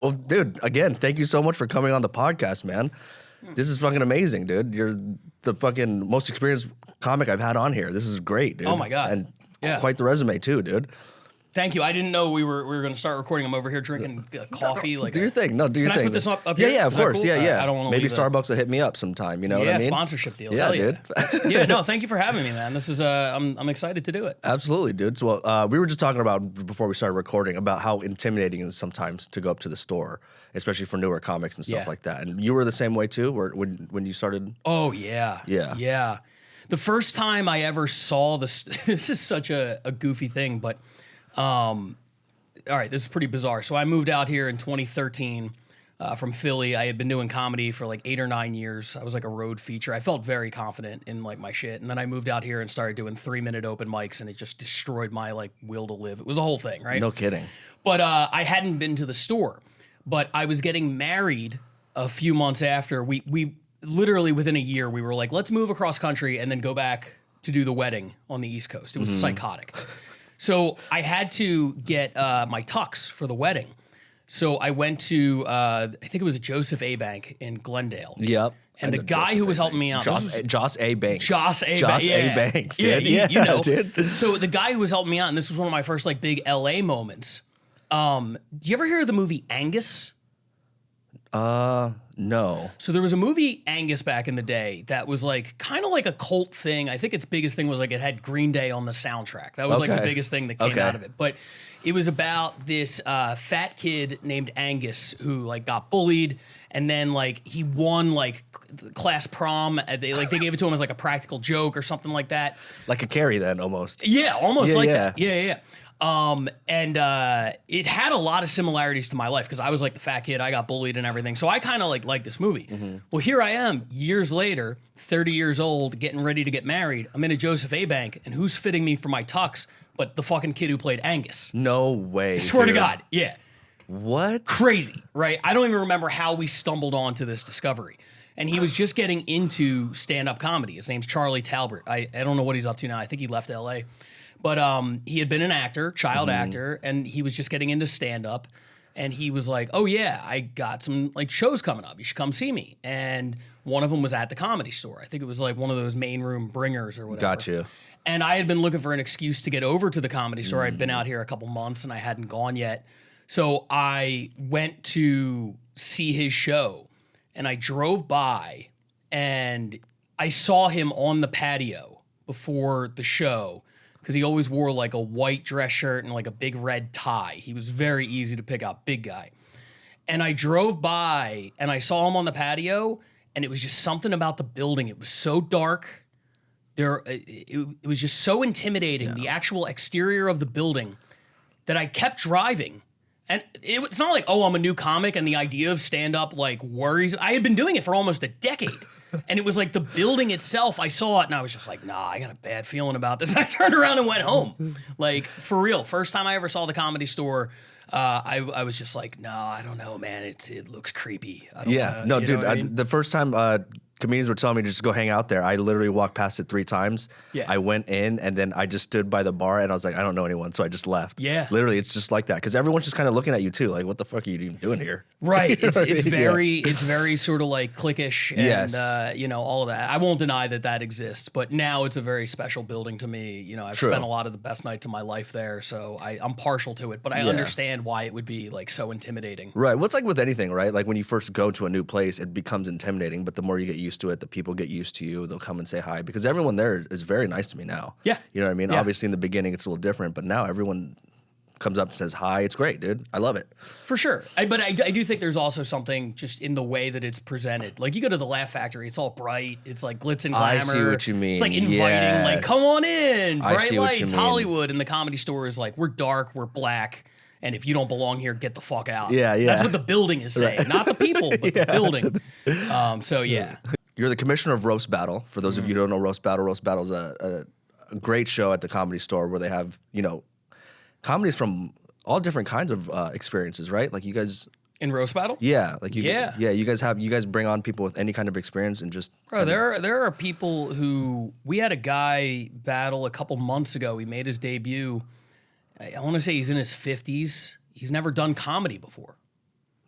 Well, dude, again, thank you so much for coming on the podcast, man. This is fucking amazing, dude. You're the fucking most experienced comic I've had on here. This is great, dude. Oh my God. And Yeah. quite the resume too, dude. Thank you. I didn't know we were going to start recording. I'm over here drinking coffee. Do your thing. No, do your Can thing. I put this up Yeah, here? yeah, of Is that course. cool? Yeah. I don't want to Maybe leave Starbucks will hit me up sometime. You know what I mean? Sponsorship deal. Yeah, Hell dude. Yeah, no, thank you for having me, man. This is I'm excited to do it. Absolutely, dude. So we were just talking about before we started recording about how intimidating it is sometimes to go up to the store, especially for newer comics and stuff Yeah. like that. And you were the same way too, when you started. Oh yeah. Yeah. Yeah. The first time I ever saw this, this is such a goofy thing, but all right, this is pretty bizarre. So I moved out here in 2013 from Philly. I had been doing comedy for like 8 or 9 years. I was like a road feature. I felt very confident in like my shit. And then I moved out here and started doing 3-minute open mics, and it just destroyed my like will to live. It was a whole thing, right? No kidding. But I hadn't been to the store. But I was getting married a few months after. We literally within a year, we were like, let's move across country and then go back to do the wedding on the East Coast. It was psychotic. So I had to get my tux for the wedding. So I went to, I think it was Joseph A. Bank in Glendale. Yep. And the guy who was helping me out. Joss A. Banks. Joss A. Banks, dude. Yeah, you know. Dude. So the guy who was helping me out, and this was one of my first like big LA moments. Do you ever hear of the movie Angus? No. So there was a movie Angus back in the day that was like kind of like a cult thing. I think its biggest thing was like it had Green Day on the soundtrack. That was like the biggest thing that came out of it. But it was about this fat kid named Angus who like got bullied, and then like he won like class prom. They gave it to him as like a practical joke or something like that. Like a Carrie then almost. Yeah, almost like yeah. that. Yeah. And it had a lot of similarities to my life because I was like the fat kid, I got bullied and everything. So I kind of like this movie. Mm-hmm. Well, here I am years later, 30 years old, getting ready to get married. I'm in a Joseph A. Bank, and who's fitting me for my tux but the fucking kid who played Angus? No way. I swear dude. to God. Yeah. What? Crazy, right? I don't even remember how we stumbled onto this discovery. And he was just getting into stand-up comedy. His name's Charlie Talbert. I don't know what he's up to now. I think he left L.A., but he had been an actor, child actor, and he was just getting into stand-up. And he was like, oh, yeah, I got some like shows coming up. You should come see me. And one of them was at the Comedy Store. I think it was like one of those main room bringers or whatever. Got you. And I had been looking for an excuse to get over to the Comedy Store. I'd been out here a couple months, and I hadn't gone yet. So I went to see his show, and I drove by, and I saw him on the patio before the show, because he always wore like a white dress shirt and like a big red tie. He was very easy to pick out, big guy. And I drove by and I saw him on the patio, and it was just something about the building. It was so dark. It was just so intimidating, the actual exterior of the building, that I kept driving. And it's not like, oh, I'm a new comic and the idea of stand-up like worries. I had been doing it for almost a decade. And it was like the building itself, I saw it and I was just like, nah, I got a bad feeling about this. I turned around and went home. Like, for real. First time I ever saw the Comedy Store, I was just like, no, I don't know, man. It looks creepy. I don't Yeah. No, dude, I mean? the first time comedians were telling me to just go hang out there, I literally walked past it 3 times. Yeah. I went in, and then I just stood by the bar, and I was like, I don't know anyone, so I just left. Yeah. Literally, it's just like that, because everyone's just kind of looking at you, too. Like, what the fuck are you even doing here? Right. You know what I It's mean? it's very sort of like cliquish and, Yes. all of that. I won't deny that exists, but now it's a very special building to me. You know, I've True. spent a lot of the best nights of my life there, so I'm partial to it, but I understand why it would be like so intimidating. Right. Well, it's like with anything, right? Like when you first go to a new place, it becomes intimidating, but the more you get used to it, the people get used to you, they'll come and say hi, because everyone there is very nice to me now. Yeah. You know what I mean? Yeah. Obviously in the beginning it's a little different, but now everyone comes up and says hi. It's great, dude. I love it. For sure. But I do think there's also something just in the way that it's presented. Like you go to the Laugh Factory, it's all bright. It's like glitz and glamour. I see what you mean. It's like inviting, like Yes. come on in, I bright see what you lights, mean. Hollywood. And the Comedy Store is like, we're dark, we're black. And if you don't belong here, get the fuck out. Yeah, yeah. That's what the building is saying. Not the people, but the building. So yeah. You're the commissioner of Roast Battle. For those of you who don't know Roast Battle is a great show at the Comedy Store where they have, comedies from all different kinds of experiences, right? Like you guys... In Roast Battle? Yeah. Like you Yeah. guys bring on people with any kind of experience and just... Bro, there are people who... We had a guy battle a couple months ago. He made his debut. I want to say he's in his 50s. He's never done comedy before.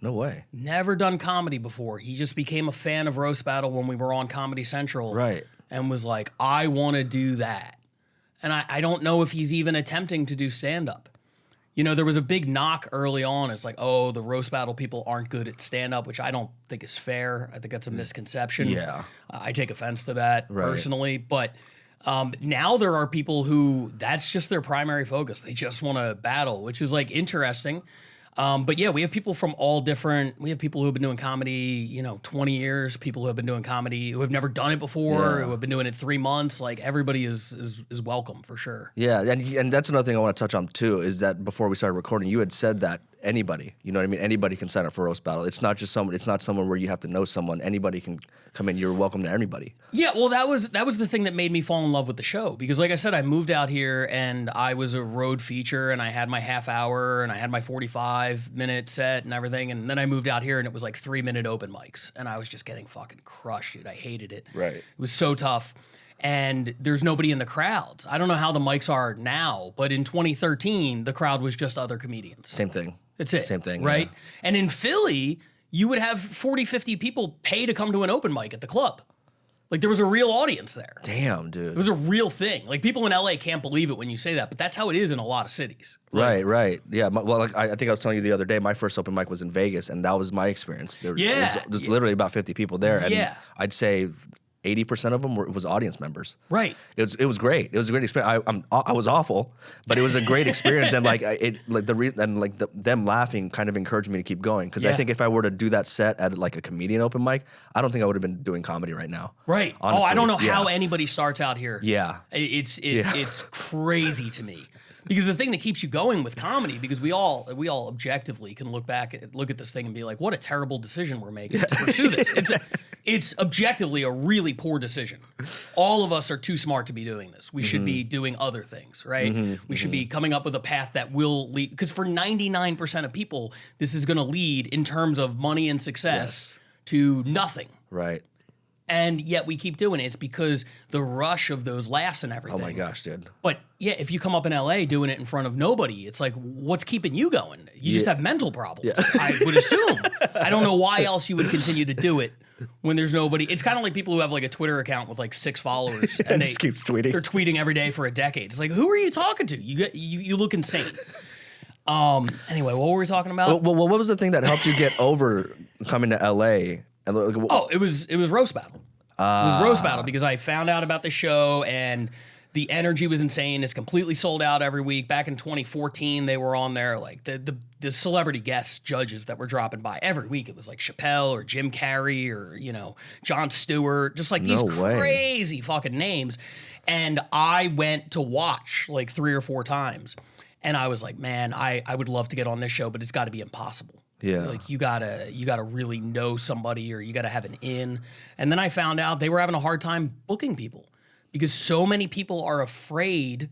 No way. Never done comedy before. He just became a fan of Roast Battle when we were on Comedy Central. Right. And was like, I want to do that. And I don't know if he's even attempting to do stand-up. You know, there was a big knock early on. It's like, oh, the Roast Battle people aren't good at stand-up, which I don't think is fair. I think that's a misconception. Yeah. I take offense to that personally. But now there are people who that's just their primary focus. They just want to battle, which is like interesting. But yeah, we have people from all different, we have people who have been doing comedy, 20 years, people who have been doing comedy who have never done it before, who have been doing it 3 months. Like everybody is welcome for sure. Yeah. And that's another thing I want to touch on too, is that before we started recording, you had said that anybody, you know what I mean? Anybody can sign up for Roast Battle. It's not just someone, it's not someone where you have to know someone. Anybody can come in. You're welcome to anybody. Yeah, well, that was the thing that made me fall in love with the show. Because like I said, I moved out here and I was a road feature and I had my half hour and I had my 45-minute set and everything. And then I moved out here and it was like 3-minute open mics. And I was just getting fucking crushed, dude. I hated it. Right. It was so tough. And there's nobody in the crowds. I don't know how the mics are now, but in 2013, the crowd was just other comedians. Same thing. That's it. Same thing. Right? Yeah. And in Philly, you would have 40, 50 people pay to come to an open mic at the club. Like there was a real audience there. Damn, dude. It was a real thing. Like people in LA can't believe it when you say that, but that's how it is in a lot of cities. Like, right. Yeah. Well, like I think I was telling you the other day, my first open mic was in Vegas, and that was my experience. There was literally about 50 people there, and I'd say 80% of them was audience members. Right. It was great. It was a great experience. I was awful, but it was a great experience, and them laughing kind of encouraged me to keep going, because I think if I were to do that set at like a comedian open mic, I don't think I would have been doing comedy right now. Right. Honestly. I don't know how anybody starts out here. Yeah. It's crazy to me. Because the thing that keeps you going with comedy, because we all objectively can look at this thing and be like, what a terrible decision we're making to pursue this. It's objectively a really poor decision. All of us are too smart to be doing this. We should be doing other things, right? We should be coming up with a path that will lead, because for 99% of people, this is going to lead in terms of money and success to nothing. Right. And yet we keep doing it. It's because the rush of those laughs and everything. Oh my gosh, dude. But yeah, if you come up in LA doing it in front of nobody, it's like, what's keeping you going? You just have mental problems, I would assume. I don't know why else you would continue to do it when there's nobody. It's kind of like people who have like a Twitter account with like 6 followers and just keeps tweeting. They're tweeting every day for a decade. It's like, who are you talking to? You look insane. Anyway, what were we talking about? Well, what was the thing that helped you get over coming to LA? It was Roast Battle. It was Roast Battle because I found out about the show and the energy was insane. It's completely sold out every week. Back in 2014, they were on there, like the celebrity guest judges that were dropping by every week. It was like Chappelle or Jim Carrey or Jon Stewart, just like these crazy fucking names. And I went to watch like 3 or 4 times, and I was like, man, I would love to get on this show, but it's got to be impossible. Yeah. Like you gotta really know somebody, or you gotta have an in. And then I found out they were having a hard time booking people because so many people are afraid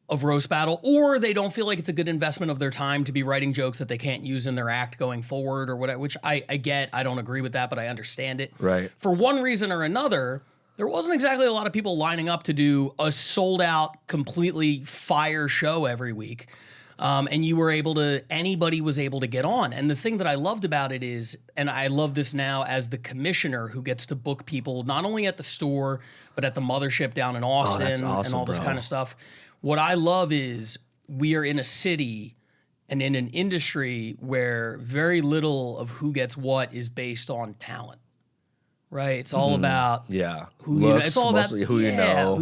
of Roast Battle, or they don't feel like it's a good investment of their time to be writing jokes that they can't use in their act going forward or whatever, which I get. I don't agree with that, but I understand it. Right. For one reason or another, there wasn't exactly a lot of people lining up to do a sold out, completely fire show every week. And anybody was able to get on. And the thing that I loved about it is, and I love this now as the commissioner who gets to book people, not only at the store, but at the mothership down in Austin that's awesome, and all this bro. kind of stuff. What I love is we are in a city and in an industry where very little of who gets what is based on talent. Right, it's all about who looks, you know. It's all about who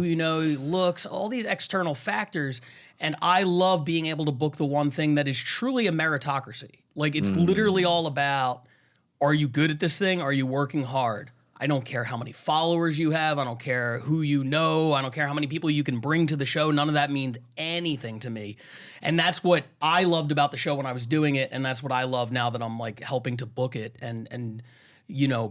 you know, looks, all these external factors. And I love being able to book the one thing that is truly a meritocracy. Like it's literally all about, are you good at this thing? Are you working hard? I don't care how many followers you have. I don't care who you know. I don't care how many people you can bring to the show. None of that means anything to me. And that's what I loved about the show when I was doing it. And that's what I love now that I'm like helping to book it and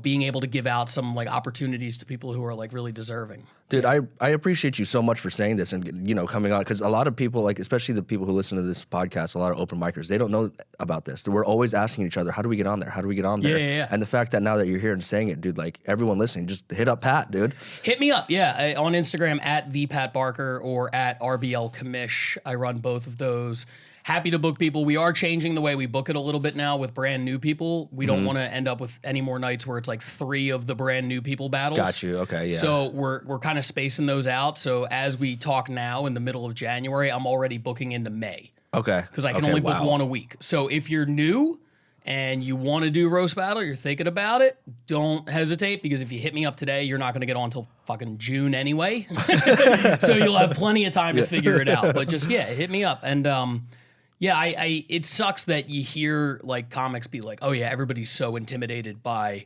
being able to give out some like opportunities to people who are like really deserving. Dude, I appreciate you so much for saying this and, you know, coming on, because a lot of people, like, especially the people who listen to this podcast, a lot of open micers, they don't know about this. We're always asking each other, how do we get on there? How do we get on there? Yeah. And the fact that now that you're here and saying it, dude, like, everyone listening, just hit up Pat, dude. Hit me up, on Instagram at the Pat Barker or at RBL Commish. I run both of those. Happy to book people. We are changing the way we book it a little bit now with brand new people. We don't want to end up with any more nights where it's like 3 of the brand new people battles. Got you. Okay, yeah. So we're kind of spacing those out. So as we talk now in the middle of January, I'm already booking into May. Okay. Because I can only book one a week. So if you're new and you want to do roast battle, you're thinking about it, don't hesitate, because if you hit me up today, you're not going to get on until fucking June anyway. So you'll have plenty of time to figure it out. But just, hit me up. And I it sucks that you hear like comics be like, oh yeah, everybody's so intimidated by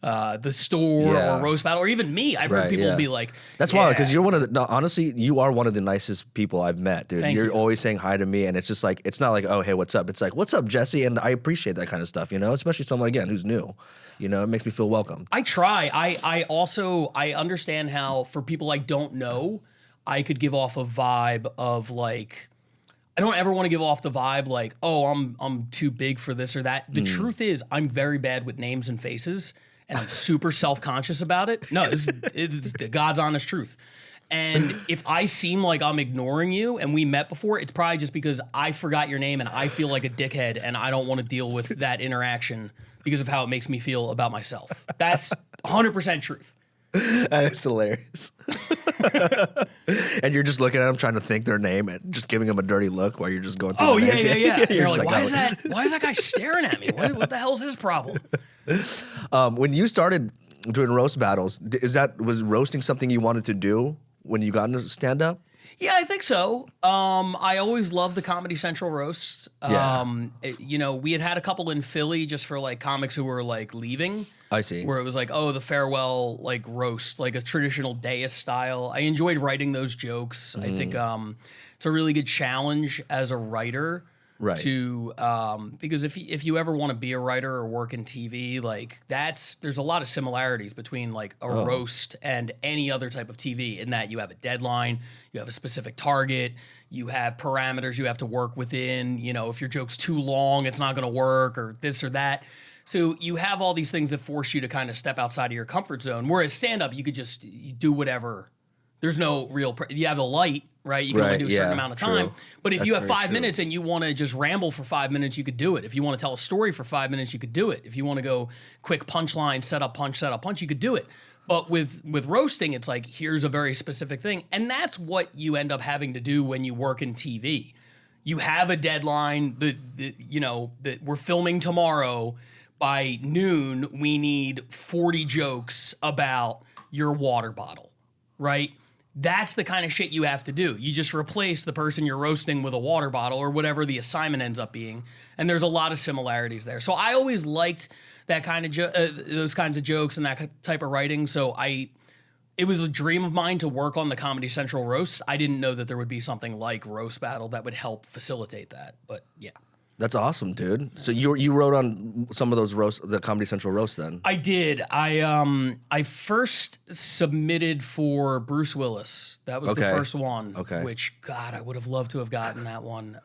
the store or roast battle, or even me. I've heard people be like, that's wild, because you're one of the, no, honestly, you are one of the nicest people I've met, dude. Thank You're you. always saying hi to me, and it's just like, it's not like, oh, hey, what's up? It's like, what's up, Jesse? And I appreciate that kind of stuff, you know, especially someone, again, who's new. You know, it makes me feel welcome. I try. I also understand how, for people I don't know, I could give off a vibe of like, I don't ever want to give off the vibe like, oh, I'm too big for this or that. The truth is, I'm very bad with names and faces, and I'm super self-conscious about it. No, it's the God's honest truth. And if I seem like I'm ignoring you and we met before, it's probably just because I forgot your name and I feel like a dickhead and I don't want to deal with that interaction because of how it makes me feel about myself. That's 100% truth. That is hilarious. And you're just looking at them, trying to think their name and just giving them a dirty look while you're just going through. Oh, yeah. You're just like, why is that guy staring at me? What the hell's his problem? When you started doing roast battles, was roasting something you wanted to do when you got into stand up? Yeah, I think so. I always loved the Comedy Central roasts. We had a couple in Philly just for like comics who were like leaving. I see. Where it was like, oh, the farewell like roast, like a traditional deist style. I enjoyed writing those jokes. I think it's a really good challenge as a writer. Right. To because if you ever want to be a writer or work in TV, like there's a lot of similarities between like a roast and any other type of TV, in that you have a deadline, you have a specific target, you have parameters you have to work within. You know, if your joke's too long, it's not going to work, or this or that. So you have all these things that force you to kind of step outside of your comfort zone. Whereas stand-up, you could just do whatever. There's no real. You have a light, right? You can only do a certain amount of time. But if you have 5 minutes and you want to just ramble for 5 minutes, you could do it. If you want to tell a story for 5 minutes, you could do it. If you want to go quick punchline, set up punch, you could do it. But with roasting, it's like, here's a very specific thing. And that's what you end up having to do when you work in TV. You have a deadline that we're filming tomorrow. By noon, we need 40 jokes about your water bottle, right? That's the kind of shit you have to do. You just replace the person you're roasting with a water bottle or whatever the assignment ends up being. And there's a lot of similarities there. So I always liked that kind of those kinds of jokes and that type of writing. So it was a dream of mine to work on the Comedy Central roasts. I didn't know that there would be something like Roast Battle that would help facilitate that. But yeah. That's awesome, dude. So you wrote on some of those roasts, the Comedy Central roasts, then? I did. I first submitted for Bruce Willis. That was the first one. Okay. Which, God, I would have loved to have gotten that one.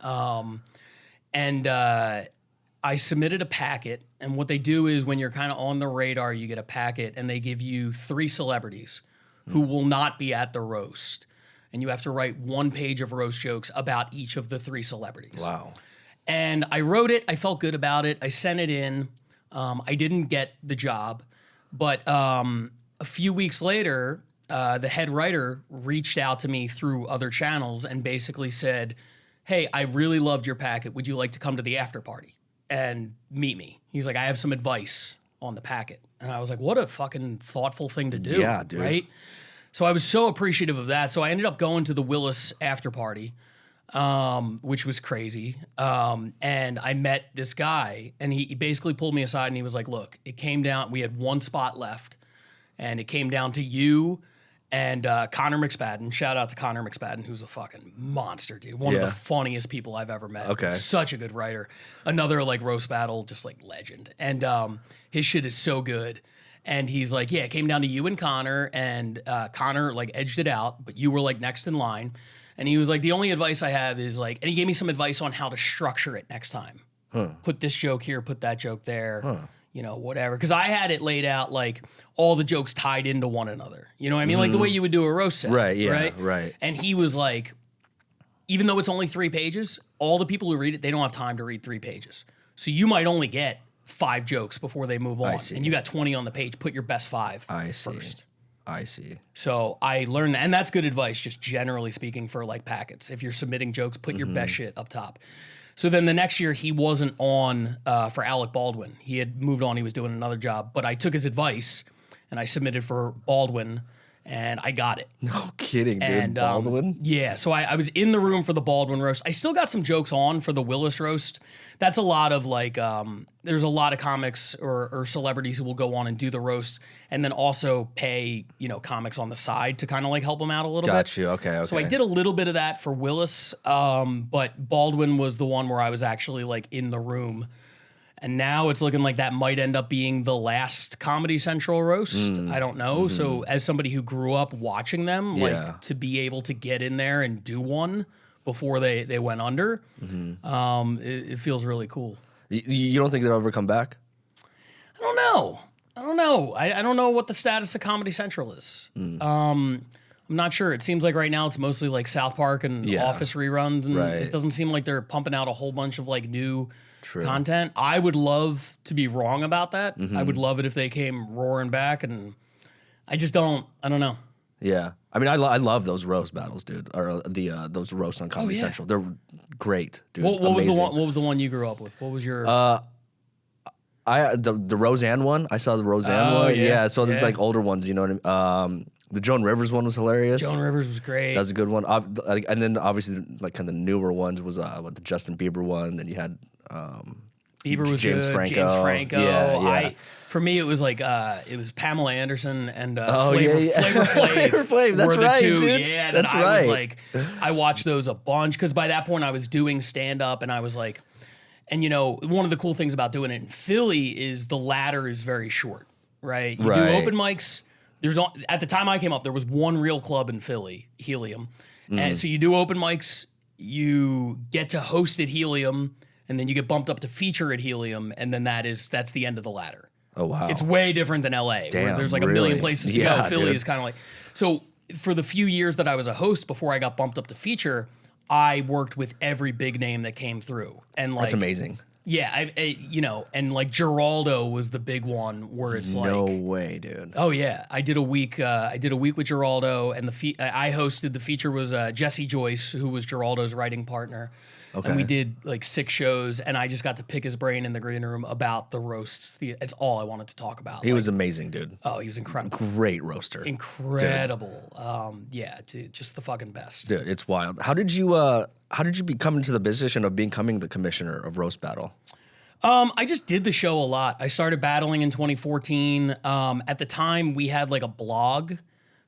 And I submitted a packet. And what they do is, when you're kind of on the radar, you get a packet, and they give you 3 celebrities who will not be at the roast. And you have to write 1 page of roast jokes about each of the 3 celebrities. Wow. And I wrote it. I felt good about it. I sent it in. I didn't get the job. But a few weeks later, the head writer reached out to me through other channels and basically said, hey, I really loved your packet. Would you like to come to the after party and meet me? He's like, I have some advice on the packet. And I was like, what a fucking thoughtful thing to do. Yeah, dude. Right? So I was so appreciative of that. So I ended up going to the Willis after party. Which was crazy. And I met this guy, and he basically pulled me aside and he was like, look, it came down, we had 1 spot left, and it came down to you and Connor McSpadden. Shout out to Connor McSpadden, who's a fucking monster, dude. One of the funniest people I've ever met. Okay. Such a good writer. Another like roast battle, just like legend. And his shit is so good. And he's like, yeah, it came down to you and Connor, and Connor like edged it out, but you were like next in line. And he was like, the only advice I have is like, and he gave me some advice on how to structure it next time. Put this joke here, put that joke there, you know, whatever. Because I had it laid out like all the jokes tied into one another. You know what I mean? Like the way you would do a roast set. Right, yeah, right. And he was like, even though it's only 3 pages, all the people who read it, they don't have time to read 3 pages. So you might only get 5 jokes before they move on. And you got 20 on the page. Put your best 5 first. I see. So I learned that. And that's good advice, just generally speaking, for like packets. If you're submitting jokes, put your best shit up top. So then the next year, he wasn't on for Alec Baldwin. He had moved on. He was doing another job. But I took his advice, and I submitted for Baldwin, and I got it. No kidding, dude. And, Baldwin? Yeah. So I was in the room for the Baldwin roast. I still got some jokes on for the Willis roast. That's a lot of like, there's a lot of comics or celebrities who will go on and do the roast and then also pay, you know, comics on the side to kind of like help them out a little bit. Got you. Okay. So I did a little bit of that for Willis, but Baldwin was the one where I was actually like in the room. And now it's looking like that might end up being the last Comedy Central roast. I don't know. So as somebody who grew up watching them, like to be able to get in there and do one before they went under, it feels really cool. You don't think they'll ever come back? I don't know. I don't know what the status of Comedy Central is. I'm not sure. It seems like right now it's mostly like South Park and Office reruns, and it doesn't seem like they're pumping out a whole bunch of like new content. I would love to be wrong about that. I would love it if they came roaring back, and I don't know. Yeah. I mean, I love those roast battles, dude, or those roasts on Comedy Central. They're great, dude. What was the one you grew up with? What was your? The Roseanne one. I saw the Roseanne one. Yeah. So there's like older ones. You know what I mean? The Joan Rivers one was hilarious. Joan Rivers was great. That was a good one. And then obviously like kind of the newer ones was the Justin Bieber one. Then you had Bieber was James good. Franco. James Franco. Yeah. For me, it was like it was Pamela Anderson and Flavor Flav. That's were the right, two. dude. Yeah, that's I right. was like, I watched those a bunch because by that point I was doing stand up and I was like, and you know, one of the cool things about doing it in Philly is the ladder is very short, right? You do open mics. At the time I came up, there was one real club in Philly, Helium, and so you do open mics. You get to host at Helium, and then you get bumped up to feature at Helium, and then that's the end of the ladder. Oh, wow. It's way different than LA, where there's like a million places to go. Philly is kind of like... So for the few years that I was a host before I got bumped up to feature, I worked with every big name that came through. And like, that's amazing. Yeah, I you know, and like Geraldo was the big one where it's like... No way, dude. Oh, yeah. I did a week with Geraldo, and I hosted. The feature was Jesse Joyce, who was Geraldo's writing partner. Okay. And we did like 6 shows, and I just got to pick his brain in the green room about the roasts. It's all I wanted to talk about. He was amazing, dude. Oh, he was incredible. Great roaster. Incredible. Yeah, dude, just the fucking best. Dude, it's wild. How did you become into the position of becoming the commissioner of Roast Battle? I just did the show a lot. I started battling in 2014. At the time, we had like a blog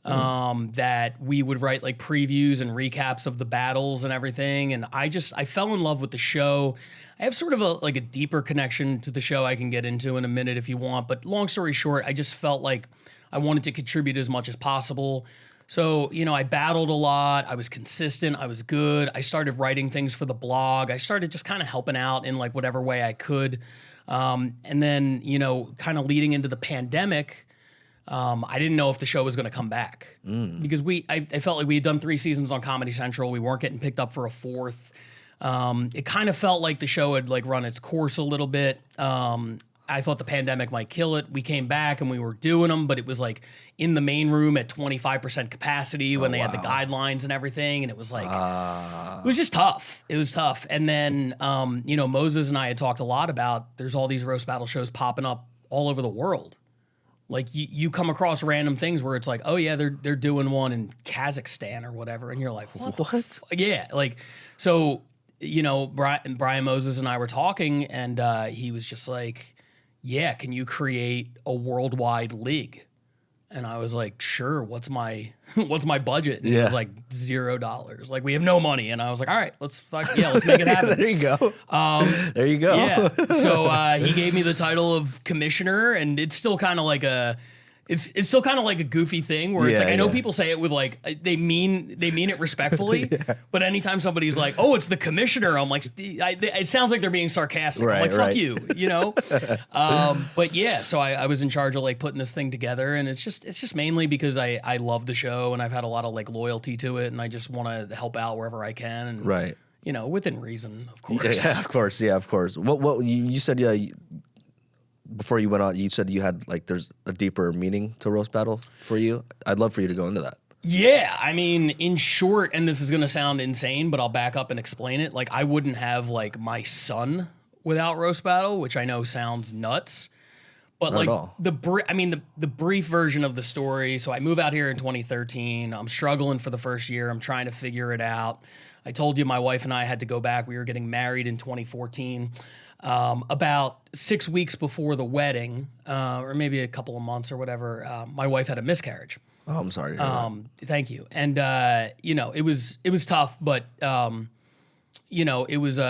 that we would write like previews and recaps of the battles and everything. And I fell in love with the show. I have sort of a deeper connection to the show I can get into in a minute if you want. But long story short, I just felt like I wanted to contribute as much as possible. So, you know, I battled a lot. I was consistent. I was good. I started writing things for the blog. I started just kind of helping out in like whatever way I could. And then, you know, kind of leading into the pandemic, I didn't know if the show was going to come back because I felt like we had done 3 seasons on Comedy Central. We weren't getting picked up for a 4th. It kind of felt like the show had like run its course a little bit. I thought the pandemic might kill it. We came back and we were doing them, but it was like in the main room at 25% capacity when they had the guidelines and everything. And it was like, it was just tough. It was tough. And then, you know, Moses and I had talked a lot about there's all these roast battle shows popping up all over the world. Like you come across random things where it's like, oh yeah, they're doing one in Kazakhstan or whatever. And you're like, what? Yeah. Like, so, you know, Brian Moses and I were talking and he was just like, yeah, can you create a worldwide league? And I was like, sure, what's my budget? And he was like, $0. Like, we have no money. And I was like, all right, let's make it happen. There you go. There you go. Yeah. So he gave me the title of commissioner, and it's still kind of like a goofy thing where it's like, I know people say it with like, they mean it respectfully, but anytime somebody's like, oh, it's the commissioner, I'm like, it sounds like they're being sarcastic. I'm like, fuck you, you know? But yeah, so I was in charge of like putting this thing together, and it's just mainly because I love the show, and I've had a lot of like loyalty to it, and I just want to help out wherever I can. And, you know, within reason, of course. Yeah, of course. Yeah, of course. What you said, before you went on, you said you had like there's a deeper meaning to roast battle for you. I'd love for you to go into that. Yeah, I mean, in short, and this is going to sound insane, but I'll back up and explain it. Like, I wouldn't have like my son without roast battle, which I know sounds nuts, but Not like at all. the brief version of the story. So I move out here in 2013. I'm struggling for the first year. I'm trying to figure it out. I told you my wife and I had to go back. We were getting married in 2014. About 6 weeks before the wedding, or maybe a couple of months or whatever, my wife had a miscarriage. Oh, I'm sorry to hear that. Thank you. And you know, it was tough, but you know, it was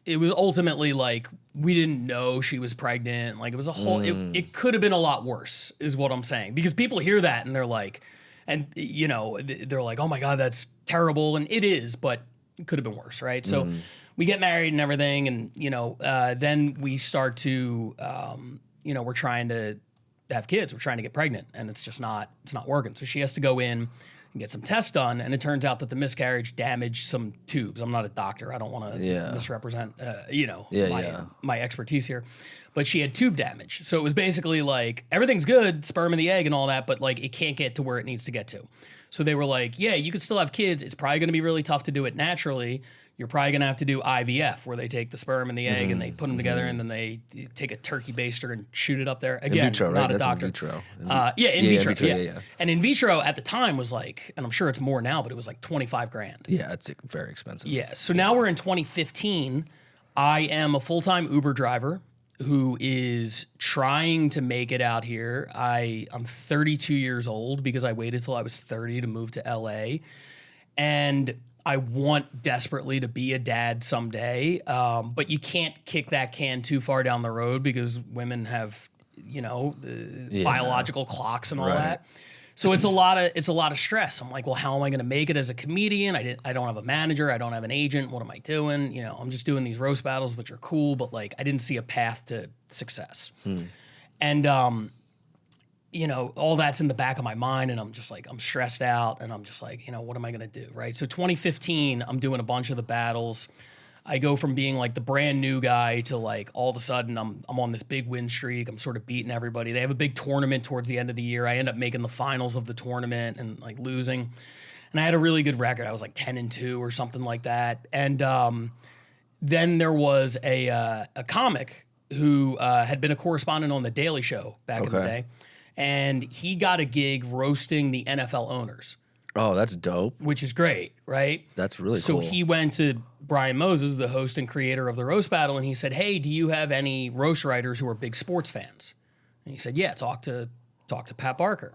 ultimately like we didn't know she was pregnant. Like, it was a whole. It could have been a lot worse, is what I'm saying, because people hear that and they're like, and you know, they're like, oh my God, that's terrible, and it is, but it could have been worse, right? So. We get married and everything, and you know, then we start to, you know, we're trying to have kids. We're trying to get pregnant, and it's not working. So she has to go in and get some tests done, and it turns out that the miscarriage damaged some tubes. I'm not a doctor. I don't want to misrepresent, you know, my expertise here. But she had tube damage. So it was basically like, everything's good, sperm in the egg and all that, but like it can't get to where it needs to get to. So they were like, yeah, you could still have kids. It's probably going to be really tough to do it naturally. You're probably going to have to do IVF, where they take the sperm and the egg and they put them together, and then they take a turkey baster and shoot it up there. Again, in vitro, right? not a That's doctor. In vitro. In vitro. Yeah. And in vitro at the time was like, and I'm sure it's more now, but it was like $25,000. Yeah, it's very expensive. Yeah. So now we're in 2015. I am a full-time Uber driver who is trying to make it out here. I'm 32 years old because I waited till I was 30 to move to LA. And I want desperately to be a dad someday, but you can't kick that can too far down the road because women have, you know, biological clocks and all that. So it's a lot of stress. I'm like, well, how am I going to make it as a comedian? I don't have a manager. I don't have an agent. What am I doing? You know, I'm just doing these roast battles, which are cool, but like I didn't see a path to success. And you know, all that's in the back of my mind, and I'm just like, I'm stressed out, and I'm just like, you know, what am I going to do, right? So 2015, I'm doing a bunch of the battles. I go from being like the brand new guy to like all of a sudden I'm on this big win streak. I'm sort of beating everybody. They have a big tournament towards the end of the year. I end up making the finals of the tournament and like losing. And I had a really good record. I was like 10-2 or something like that. And then there was a comic who had been a correspondent on The Daily Show back in the day. And he got a gig roasting the NFL owners. Oh, that's dope. Which is great, right? That's really cool. So he went to Brian Moses, the host and creator of the roast battle, and he said, hey, do you have any roast writers who are big sports fans? And he said, yeah, talk to Pat Barker.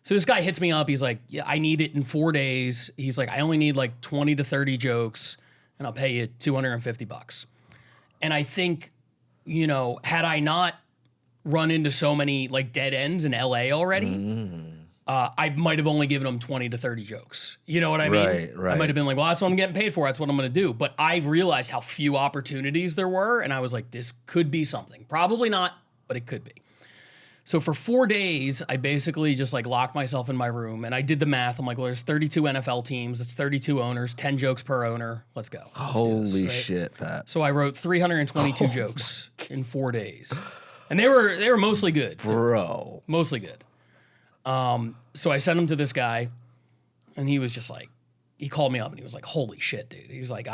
So this guy hits me up. He's like, yeah, I need it in 4 days. He's like, I only need like 20 to 30 jokes, and I'll pay you $250. And I think, you know, had I not run into so many like dead ends in LA already, I might have only given him 20 to 30 jokes. You know what I mean? Right. I might have been like, well, that's what I'm getting paid for. That's what I'm going to do. But I realized how few opportunities there were. And I was like, this could be something. Probably not, but it could be. So for 4 days, I basically just like locked myself in my room and I did the math. I'm like, well, there's 32 NFL teams. It's 32 owners, 10 jokes per owner. Let's go. Holy shit, Pat. So I wrote 322 jokes in 4 days. And they were mostly good. Bro. Mostly good. So I sent him to this guy, and he was just like, he called me up and he was like, holy shit, dude. He's like,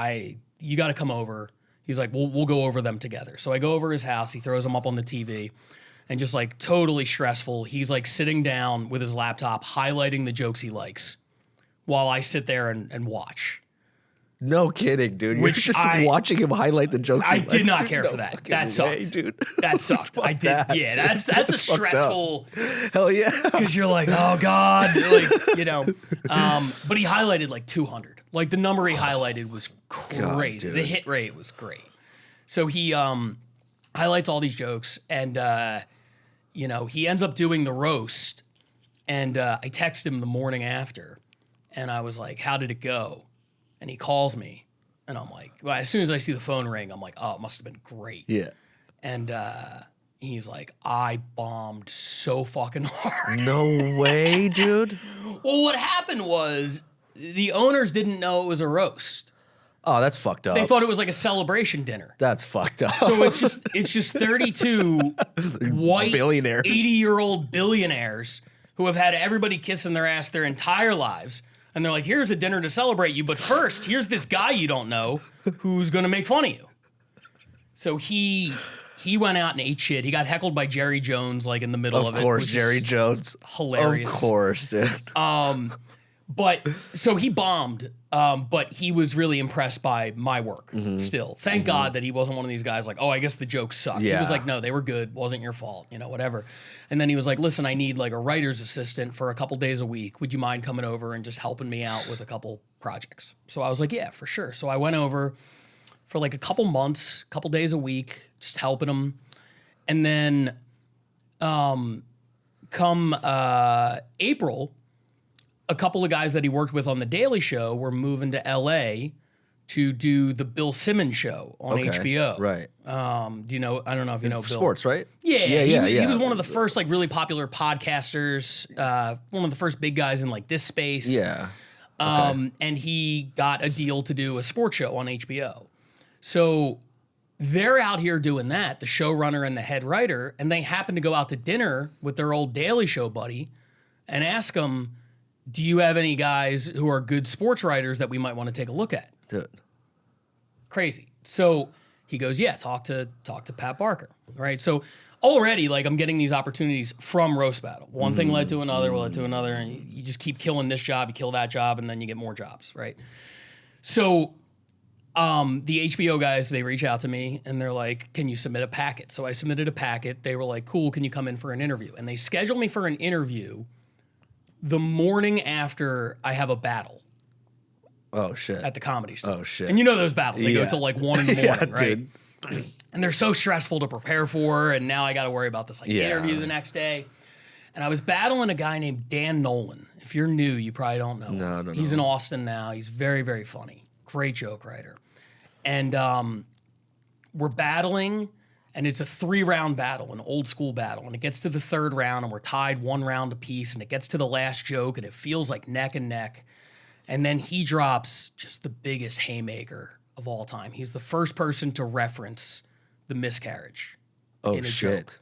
you got to come over. He's like, we'll go over them together. So I go over his house. He throws them up on the TV, and just like totally stressful. He's like sitting down with his laptop, highlighting the jokes he likes, while I sit there and watch. No kidding, dude. You're Which just I- watching him highlight the jokes. I and did not dude, care no for that. fucking That sucked. way, dude. That sucked. I did. that, Yeah, dude. that's a That's fucked up. stressful. Hell yeah. Because you're like, oh God, like, you know. But he highlighted like 200. Like the number he highlighted was crazy. dude. The hit rate was great. So he highlights all these jokes, and you know, he ends up doing the roast. And I text him the morning after, and I was like, how did it go? And he calls me, and I'm like, well, as soon as I see the phone ring, I'm like, oh, it must have been great. Yeah. And he's like, I bombed so fucking hard. No way, dude. Well, what happened was the owners didn't know it was a roast. Oh, that's fucked up. They thought it was like a celebration dinner. That's fucked up. So it's just 32 white Billionaires. 80-year-old billionaires who have had everybody kissing their ass their entire lives. And they're like, here's a dinner to celebrate you, but first, here's this guy you don't know who's gonna make fun of you. So he went out and ate shit. He got heckled by Jerry Jones like in the middle of it. Of course, which Jerry is Jones. hilarious. Of course, dude. But so he bombed, but he was really impressed by my work still. Thank God that he wasn't one of these guys like, oh, I guess the jokes suck. He was Yeah. like, no, they were good. Wasn't your fault, you know, whatever. And then he was like, listen, I need like a writer's assistant for a couple days a week. Would you mind coming over and just helping me out with a couple projects? So I was like, yeah, for sure. So I went over for like a couple months, couple days a week, just helping him. And then come April, a couple of guys that he worked with on The Daily Show were moving to LA to do the Bill Simmons show on HBO. Right. Do you know? I don't know if you know Bill. Sports, right? Yeah, Yeah, he yeah. was one of the first like really popular podcasters. One of the first big guys in like this space. Yeah. And he got a deal to do a sports show on HBO. So they're out here doing that, the showrunner and the head writer, and they happen to go out to dinner with their old Daily Show buddy and ask him, do you have any guys who are good sports writers that we might want to take a look at? Dude. Crazy. So he goes, yeah, talk to Pat Barker, right? So already, like, I'm getting these opportunities from Roast Battle. One thing led to another, and you just keep killing this job, you kill that job, and then you get more jobs, right? So the HBO guys, they reach out to me, and they're like, can you submit a packet? So I submitted a packet. They were like, cool, can you come in for an interview? And they scheduled me for an interview the morning after I have a battle Oh, shit. at the Comedy Store. Oh, shit. And you know those battles. They go Yeah. till like 1 in the morning, Yeah, right? dude. And they're so stressful to prepare for, and now I got to worry about this like Yeah. interview the next day. And I was battling a guy named Dan Nolan. If you're new, you probably don't know him. No, no, He's no. in Austin now. He's very, very funny. Great joke writer. And we're battling, and it's a 3-round battle, an old school battle. And it gets to the 3rd round, and we're tied 1 round apiece, and it gets to the last joke, and it feels like neck and neck. And then he drops just the biggest haymaker of all time. He's the first person to reference the miscarriage Oh, in a shit. joke.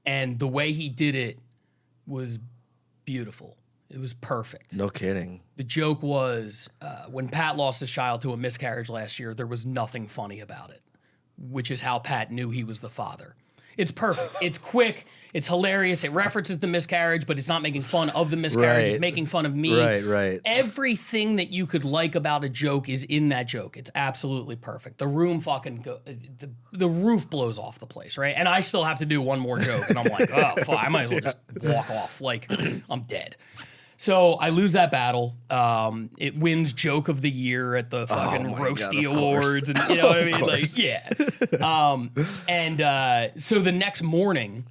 And the way he did it was beautiful. It was perfect. No kidding. The joke was when Pat lost his child to a miscarriage last year, there was nothing funny about it, which is how Pat knew he was the father. It's perfect. It's quick. It's hilarious. It references the miscarriage, but it's not making fun of the miscarriage. Right. It's making fun of me. Right. Everything that you could like about a joke is in that joke. It's absolutely perfect. The room the roof blows off the place, right? And I still have to do one more joke, and I'm like, oh, fuck, I might as well just walk off. Like, I'm dead. So I lose that battle. It wins Joke of the Year at the fucking my Roasty God, of course. Awards, and you know what I mean? Like, course. yeah. So the next morning,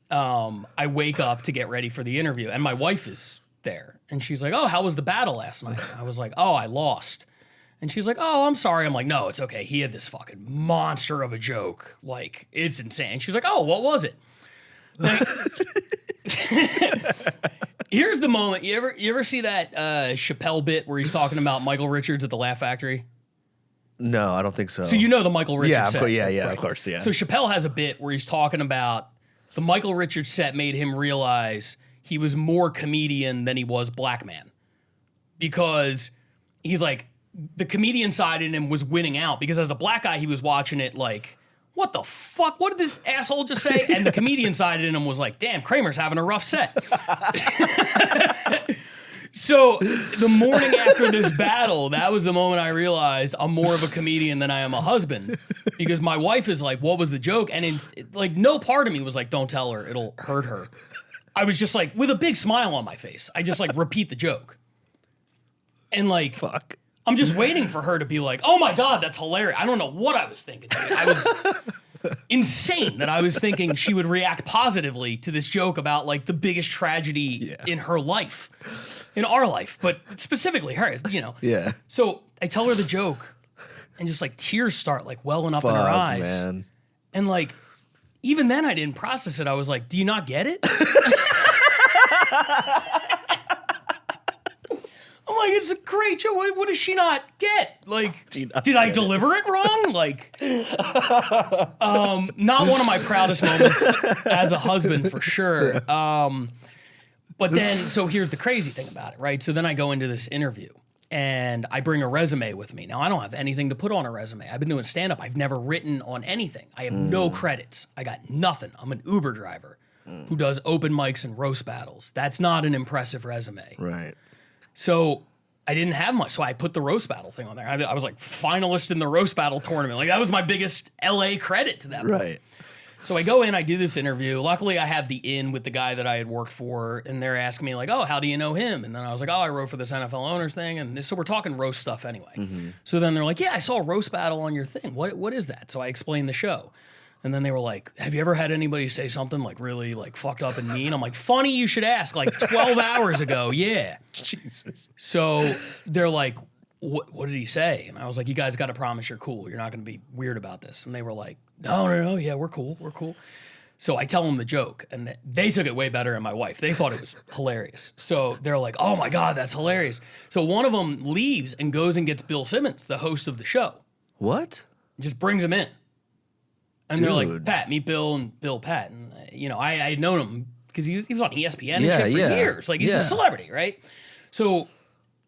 I wake up to get ready for the interview, and my wife is there, and she's like, "Oh, how was the battle last night?" I was like, "Oh, I lost." And she's like, "Oh, I'm sorry." I'm like, "No, it's okay. He had this fucking monster of a joke. Like, it's insane." She's like, "Oh, what was it?" Like, here's the moment. You ever see that Chappelle bit where he's talking about Michael Richards at the Laugh Factory? No, I don't think so. So you know the Michael Richards Yeah, set. yeah, right? of course, yeah. So Chappelle has a bit where he's talking about the Michael Richards set made him realize he was more comedian than he was black man. Because he's like, the comedian side in him was winning out because as a black guy, he was watching it like, what the fuck? What did this asshole just say? And the comedian side in him was like, damn, Kramer's having a rough set. So the morning after this battle, that was the moment I realized I'm more of a comedian than I am a husband, because my wife is like, "What was the joke?" And like, no part of me was like, "Don't tell her, it'll hurt her." I was just like, with a big smile on my face, I just like repeat the joke, and like, Fuck. I'm just waiting for her to be like, "Oh my God, that's hilarious." I don't know what I was thinking. I was insane that I was thinking she would react positively to this joke about like the biggest tragedy in her life, in our life, but specifically hers, you know. Yeah. So I tell her the joke, and just like tears start like welling up in her eyes. Man. And like, even then I didn't process it. I was like, "Do you not get it?" I'm like, "It's a great joke. What does she not get? Like, did I deliver it wrong?" Like, not one of my proudest moments as a husband for sure. But then, so here's the crazy thing about it, right? So then I go into this interview and I bring a resume with me. Now, I don't have anything to put on a resume. I've been doing stand-up. I've never written on anything. I have no credits. I got nothing. I'm an Uber driver who does open mics and roast battles. That's not an impressive resume. Right. So I didn't have much. So I put the roast battle thing on there. I was like finalist in the roast battle tournament. Like that was my biggest LA credit to that point. Right. So I go in, I do this interview. Luckily, I have the in with the guy that I had worked for, and they're asking me like, "Oh, how do you know him?" And then I was like, "Oh, I wrote for this NFL owners thing." And so we're talking roast stuff anyway. So then they're like, "Yeah, I saw a roast battle on your thing. What is that?" So I explained the show. And then they were like, "Have you ever had anybody say something like really like fucked up and mean?" I'm like, "Funny you should ask, like 12 hours ago, yeah." Jesus. So they're like, what did he say? And I was like, "You guys got to promise you're cool. You're not going to be weird about this." And they were like, no, yeah, we're cool. So I tell them the joke, and they took it way better than my wife. They thought it was hilarious. So they're like, "Oh my God, that's hilarious." So one of them leaves and goes and gets Bill Simmons, the host of the show. What? Just brings him in. And they're like, Dude. "Pat, meet Bill and Bill Pat." And, you know, I had known him because he was on ESPN and Yeah, shit for yeah. years. Like, he's a celebrity, right? So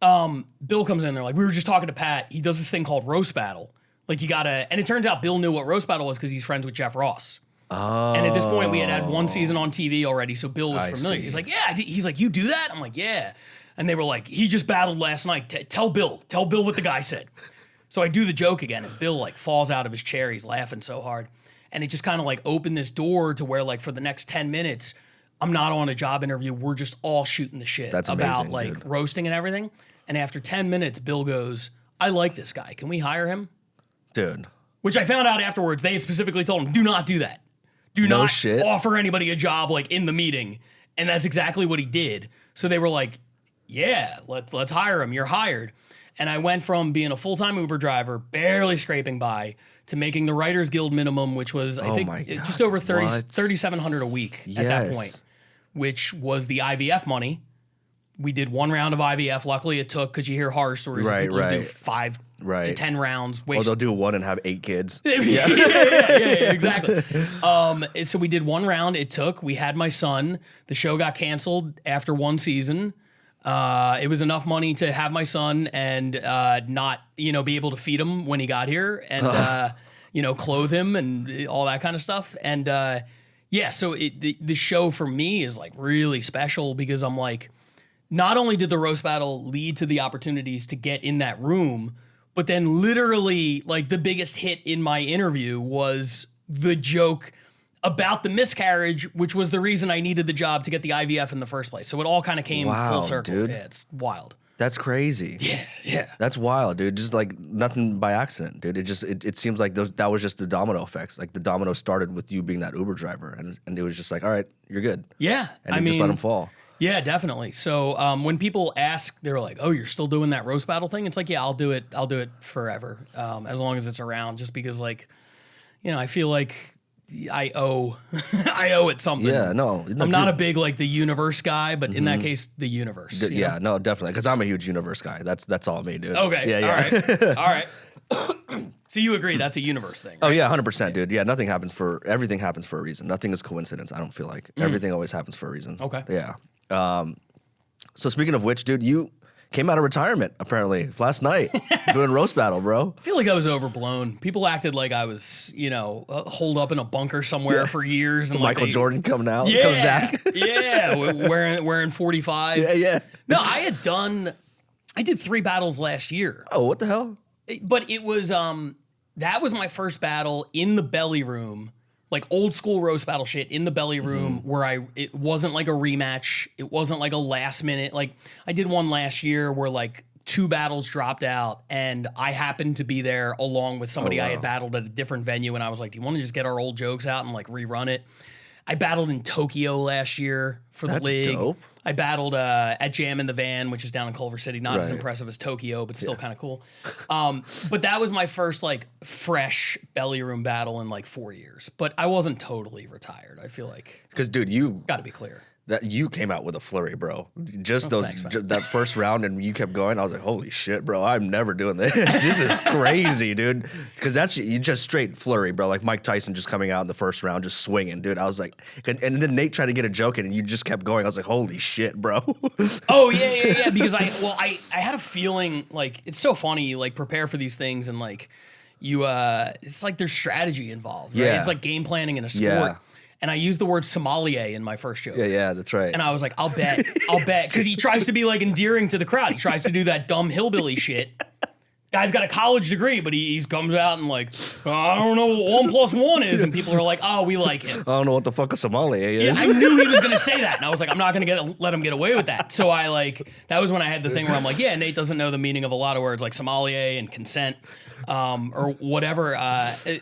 Bill comes in, they're like, "We were just talking to Pat. He does this thing called roast battle. Like, you gotta," and it turns out Bill knew what roast battle was because he's friends with Jeff Ross. Oh. And at this point, we had one season on TV already, so Bill was familiar. see. He's like, "Yeah." He's like, "You do that?" I'm like, "Yeah." And they were like, "He just battled last night. Tell Bill what the guy said." So I do the joke again, and Bill like falls out of his chair. He's laughing so hard. And it just kind of like opened this door to where like for the next 10 minutes, I'm not on a job interview. We're just all shooting the shit That's about amazing, like dude. roasting and everything. And after 10 minutes, Bill goes, "I like this guy. Can we hire him?" Dude. Which I found out afterwards. They had specifically told him, "Do not do that. Do No not shit. offer anybody a job like in the meeting." And that's exactly what he did. So they were like, "Yeah, let's hire him. You're hired." And I went from being a full-time Uber driver, barely scraping by, to making the Writers Guild minimum, which was, I think, my God, just over what? $3,700 a week at that Yes. point, which was the IVF money. We did one round of IVF. Luckily, it took, because you hear horror stories of Right, people who do right. 5 to Right. 10 rounds. Or they'll do one and have 8 kids. Yeah, exactly. So we did one round. It took. We had my son. The show got canceled after one season. It was enough money to have my son and not, be able to feed him when he got here and, clothe him and all that kind of stuff. And so the show for me is like really special because I'm like, not only did the roast battle lead to the opportunities to get in that room, but then literally like the biggest hit in my interview was the joke about the miscarriage, which was the reason I needed the job to get the IVF in the first place. So it all kind of came Wow, full circle. dude. Yeah, it's wild. That's crazy. Yeah. That's wild, dude. Just like nothing by accident, dude. It seems like that was just the domino effects. Like the domino started with you being that Uber driver, and it was just like, all right, you're good. Yeah. And just let him fall. Yeah, definitely. So when people ask, they're like, "Oh, you're still doing that roast battle thing?" It's like, yeah, I'll do it forever, as long as it's around. Just because, like, I feel like I owe it something. Yeah, no. I'm not a big like the universe guy, but in that case, the universe. you know? No, definitely. Because I'm a huge universe guy. That's all me, dude. Okay. Yeah. All right. So you agree that's a universe thing? Right? Oh yeah, 100%, dude. Yeah, everything happens for a reason. Nothing is coincidence. I don't feel like everything always happens for a reason. Okay. Yeah. So speaking of which, dude, came out of retirement apparently last night doing roast battle, bro. I feel like I was overblown. People acted like I was, holed up in a bunker somewhere for years. And Michael Jordan coming out, yeah, coming back. Yeah, wearing 45. Yeah. No, I did 3 battles last year. Oh, what the hell? But it was, that was my first battle in the belly room. Like old school roast battle shit in the belly room where it wasn't like a rematch. It wasn't like a last minute. Like I did one last year where like 2 battles dropped out and I happened to be there along with somebody I had battled at a different venue. And I was like, do you want to just get our old jokes out and like rerun it? I battled in Tokyo last year for the league. That's dope. I battled at Jam in the Van, which is down in Culver City. Not as impressive as Tokyo, but still kind of cool. But that was my first like fresh belly room battle in like 4 years. But I wasn't totally retired. I feel like because dude, you got to be clear. That you came out with a flurry, bro. That first round, and you kept going. I was like, "Holy shit, bro! I'm never doing this. This is crazy, dude." Because you just straight flurry, bro. Like Mike Tyson just coming out in the first round, just swinging, dude. I was like, and then Nate tried to get a joke in, and you just kept going. I was like, "Holy shit, bro!" Oh yeah. Because I had a feeling like it's so funny. You like prepare for these things, and like you, it's like there's strategy involved. Right? Yeah, it's like game planning in a sport. Yeah. And I used the word sommelier in my first joke. Yeah, that's right. And I was like, I'll bet. Because he tries to be like endearing to the crowd. He tries to do that dumb hillbilly shit. Guy's got a college degree, but he comes out and like, I don't know what 1 + 1 is. And people are like, oh, we like him. I don't know what the fuck a sommelier is. Yeah, I knew he was going to say that. And I was like, I'm not going to let him get away with that. So that was when I had the thing where I'm like, yeah, Nate doesn't know the meaning of a lot of words like sommelier and consent or whatever.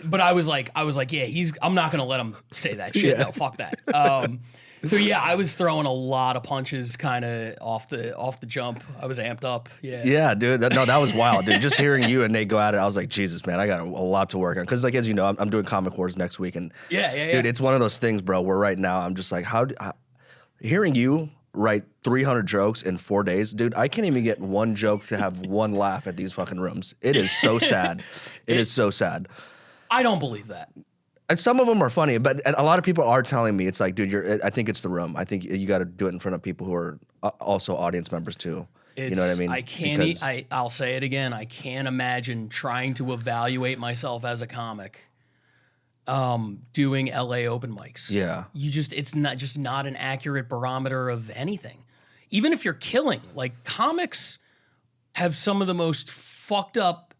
But I was like, yeah, I'm not going to let him say that shit. Yeah. No, fuck that. So yeah, I was throwing a lot of punches kind of off the jump. I was amped up. Yeah. Yeah, dude. That was wild, dude. Just hearing you and Nate go at it, I was like, Jesus, man, I got a lot to work on. Because like as you know, I'm doing Comic Wars next week, and dude, it's one of those things, bro. Where right now I'm just like, hearing you write 300 jokes in 4 days, dude. I can't even get one joke to have one laugh at these fucking rooms. It is so sad. It is so sad. I don't believe that. And some of them are funny, but a lot of people are telling me it's like, dude, I think it's the room. I think you got to do it in front of people who are also audience members too. You know what I mean? I can't. I'll say it again. I can't imagine trying to evaluate myself as a comic, doing LA open mics. Yeah, it's not an accurate barometer of anything. Even if you're killing, like comics have some of the most fucked up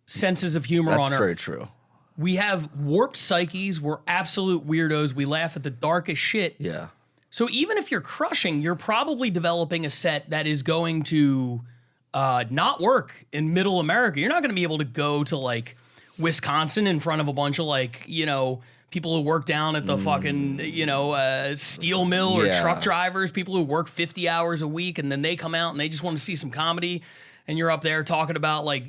senses of humor on earth. That's very true. We have warped psyches. We're absolute weirdos. We laugh at the darkest shit. Yeah. So even if you're crushing, you're probably developing a set that is going to not work in middle America. You're not going to be able to go to like Wisconsin in front of a bunch of like, people who work down at the fucking, steel mill or truck drivers, people who work 50 hours a week and then they come out and they just want to see some comedy. And you're up there talking about like,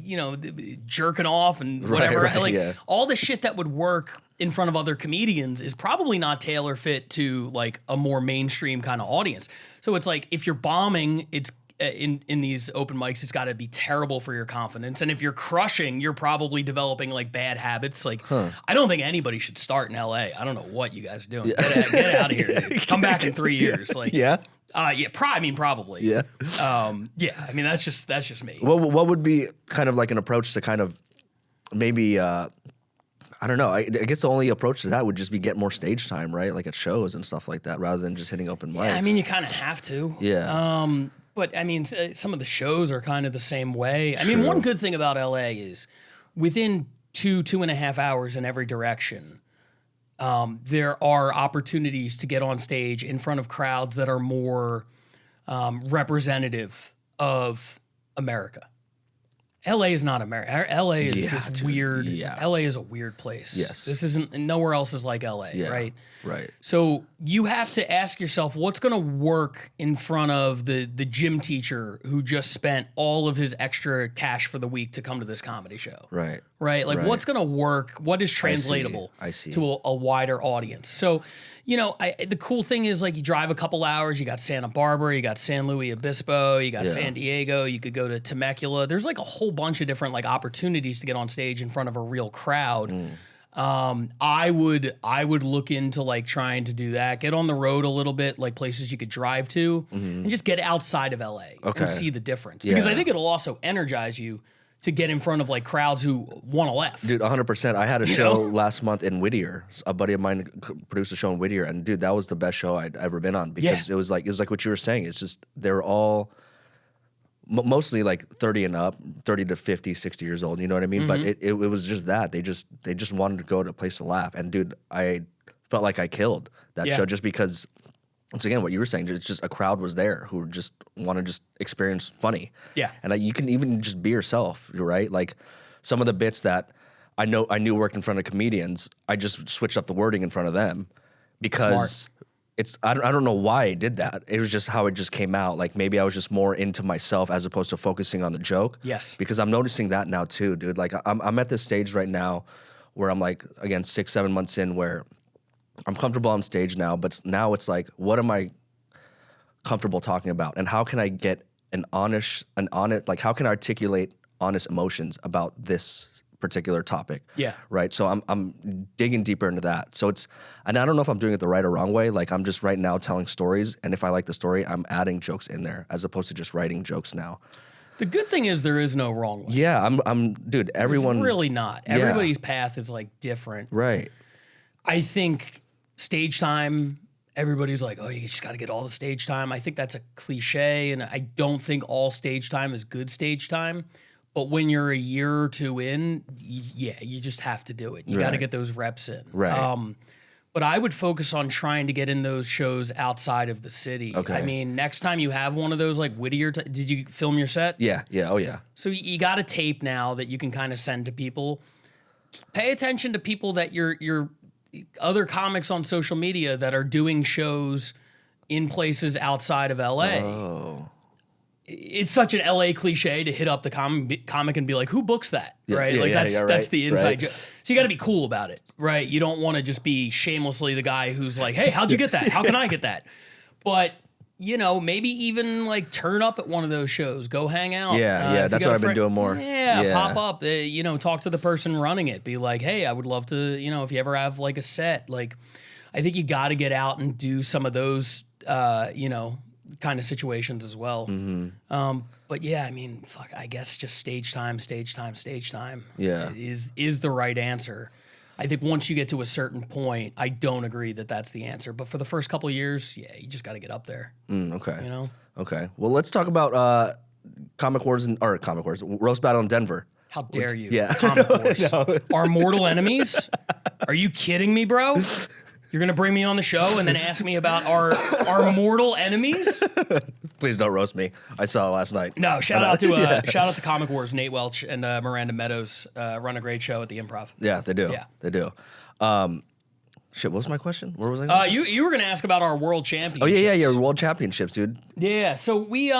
jerking off and whatever. All the shit that would work in front of other comedians is probably not tailor fit to like a more mainstream kind of audience. So it's like if you're bombing, it's in these open mics, it's got to be terrible for your confidence. And if you're crushing, you're probably developing like bad habits. Like I don't think anybody should start in LA. I don't know what you guys are doing. Yeah. Get out of here, dude. Come back in 3 years. Like probably. Yeah. That's just me. What would be kind of like an approach to kind of maybe, I don't know. I guess the only approach to that would just be get more stage time, right? Like at shows and stuff like that, rather than just hitting open mics. Yeah, you kind of have to. Yeah. But some of the shows are kind of the same way. One good thing about LA is within 2.5 hours in every direction, there are opportunities to get on stage in front of crowds that are more representative of America. LA is not America. LA is this weird. Yeah. LA is a weird place. Yes. This isn't. Nowhere else is like LA. Yeah. Right. Right. So you have to ask yourself, what's going to work in front of the gym teacher who just spent all of his extra cash for the week to come to this comedy show. Right. Right. Like what's going to work? What is translatable to a wider audience? So, the cool thing is like you drive a couple hours, you got Santa Barbara, you got San Luis Obispo, you got San Diego, you could go to Temecula. There's like a whole bunch of different like opportunities to get on stage in front of a real crowd. I would look into like trying to do that. Get on the road a little bit, like places you could drive to, and just get outside of LA and see the difference. Because I think it'll also energize you to get in front of like crowds who want to laugh. Dude, 100%. I had a show last month in Whittier. A buddy of mine produced a show in Whittier, and dude, that was the best show I'd ever been on because it was like what you were saying. It's just they're all mostly like 30 and up, 30 to 50, 60 years old. You know what I mean? But it was just that they just wanted to go to a place to laugh, and dude, I felt like I killed that show just because. Once again, what you were saying, it's just a crowd was there who just want to just experience funny. Yeah. And you can even just be yourself, right? Like some of the bits that I knew worked in front of comedians, I just switched up the wording in front of them because I don't know why I did that. It was just how it just came out. Like maybe I was just more into myself as opposed to focusing on the joke. Yes. Because I'm noticing that now too, dude. Like I'm at this stage right now where I'm like, again, 6-7 months in where I'm comfortable on stage now, but now it's like, what am I comfortable talking about? And how can I get like how can I articulate honest emotions about this particular topic? Yeah. Right. So I'm digging deeper into that. So and I don't know if I'm doing it the right or wrong way. Like I'm just right now telling stories. And if I like the story, I'm adding jokes in there as opposed to just writing jokes now. The good thing is there is no wrong way. Yeah. Dude, everyone. It's really not. Everybody's path is like different. Right. I think stage time, everybody's like, oh, you just got to get all the stage time. I think that's a cliche, and I don't think all stage time is good stage time. But when you're a year or two in, you just have to do it. You got to get those reps in. Right. But I would focus on trying to get in those shows outside of the city. Okay. I mean, next time you have one of those like Whittier, did you film your set? Yeah. Oh, yeah. So you got a tape now that you can kind of send to people. Pay attention to people that you're other comics on social media that are doing shows in places outside of LA. Oh. It's such an LA cliche to hit up the comic and be like, who books that? Right? That's the inside joke. So you got to be cool about it, right? You don't want to just be shamelessly the guy who's like, hey, how'd you get that? How can I get that? But maybe even like turn up at one of those shows, go hang out. Yeah, that's what I've been doing more. Yeah, pop up, talk to the person running it. Be like, hey, I would love to, if you ever have like a set, like, I think you got to get out and do some of those, kind of situations as well. But yeah, I mean, I guess just stage time Yeah. is the right answer. I think once you get to a certain point, I don't agree that that's the answer. But for the first couple of years, you just got to get up there. Okay. Okay. Well, let's talk about Comic Wars Roast Battle in Denver. How dare you? Yeah. Comic Wars. Our mortal enemies? Are you kidding me, bro? You're going to bring me on the show and then ask me about our mortal enemies? Please don't roast me. I saw it last night. No, shout out to Comic Wars. Nate Welch and Miranda Meadows run a great show at the Improv. Yeah, they do. Yeah. They do. What was my question? Where was I going? You were going to ask about our world championships. Oh, yeah, world championships, dude. Yeah, so we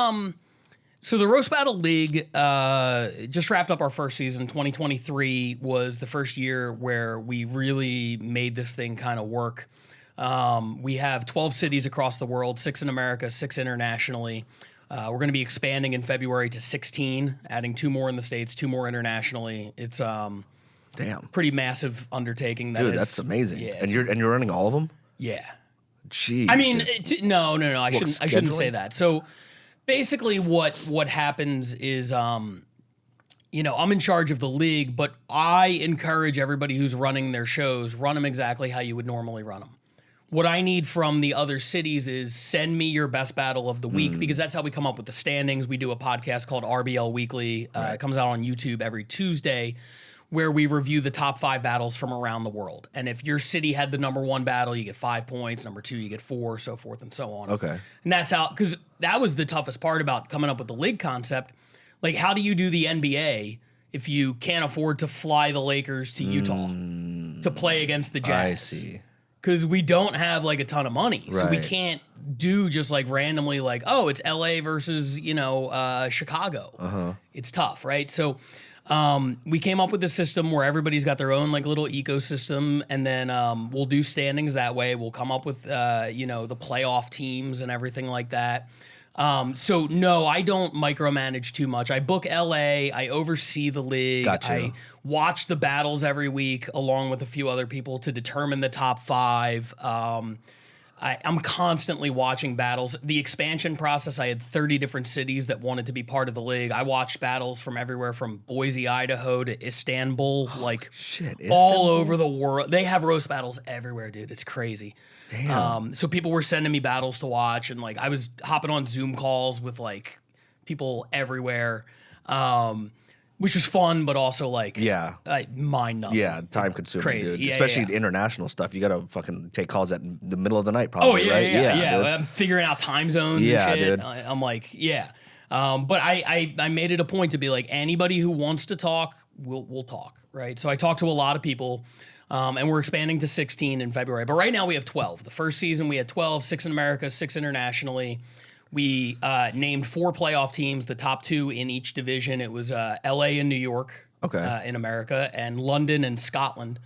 so the Roast Battle League just wrapped up our first season. 2023 was the first year where we really made this thing kind of work. We have 12 cities across the world, 6 in America, 6 internationally. We're going to be expanding in February to 16, adding 2 more in the States, 2 more internationally. It's pretty massive undertaking. Dude, that's amazing. Yeah, and you're running all of them? Yeah. Jeez. I mean, no. I shouldn't say that. So basically what happens is, I'm in charge of the league, but I encourage everybody who's running their shows, run them exactly how you would normally run them. What I need from the other cities is send me your best battle of the week, because that's how we come up with the standings. We do a podcast called RBL Weekly. It comes out on YouTube every Tuesday, where we review the top 5 battles from around the world. And if your city had the number 1 battle, you get 5 points. Number 2, you get 4, so forth and so on. Okay. And that's how, because that was the toughest part about coming up with the league concept. Like, how do you do the NBA if you can't afford to fly the Lakers to Utah to play against the Jazz? I see. Because we don't have like a ton of money. So we Right. can't do just like randomly like, oh, it's LA versus, Chicago. It's tough, right? So we came up with a system where everybody's got their own like little ecosystem, and then we'll do standings that way. We'll come up with the playoff teams and everything like that. So no, I don't micromanage too much. I book LA, I oversee the league. Gotcha. I watch the battles every week along with a few other people to determine the top 5. I'm constantly watching battles. The expansion process, I had 30 different cities that wanted to be part of the league. I watched battles from everywhere from Boise, Idaho to Istanbul, Shit, all over the world. They have roast battles everywhere, dude. It's crazy. Damn. So people were sending me battles to watch, and like I was hopping on Zoom calls with like people everywhere, which was fun, but also like mind numbing. Yeah, time consuming, Crazy. dude. Yeah, Especially yeah. international stuff. You gotta fucking take calls at the middle of the night, probably. Oh right? yeah. Dude. I'm figuring out time zones Yeah, and shit. dude. I'm like, yeah. But I made it a point to be like, anybody who wants to talk, we'll talk, right? So I talked to a lot of people, and we're expanding to 16 in February. But right now we have 12. The first season we had 12, 6 in America, 6 internationally. We named 4 playoff teams, the top 2 in each division. It was LA and New York in America, and London and Scotland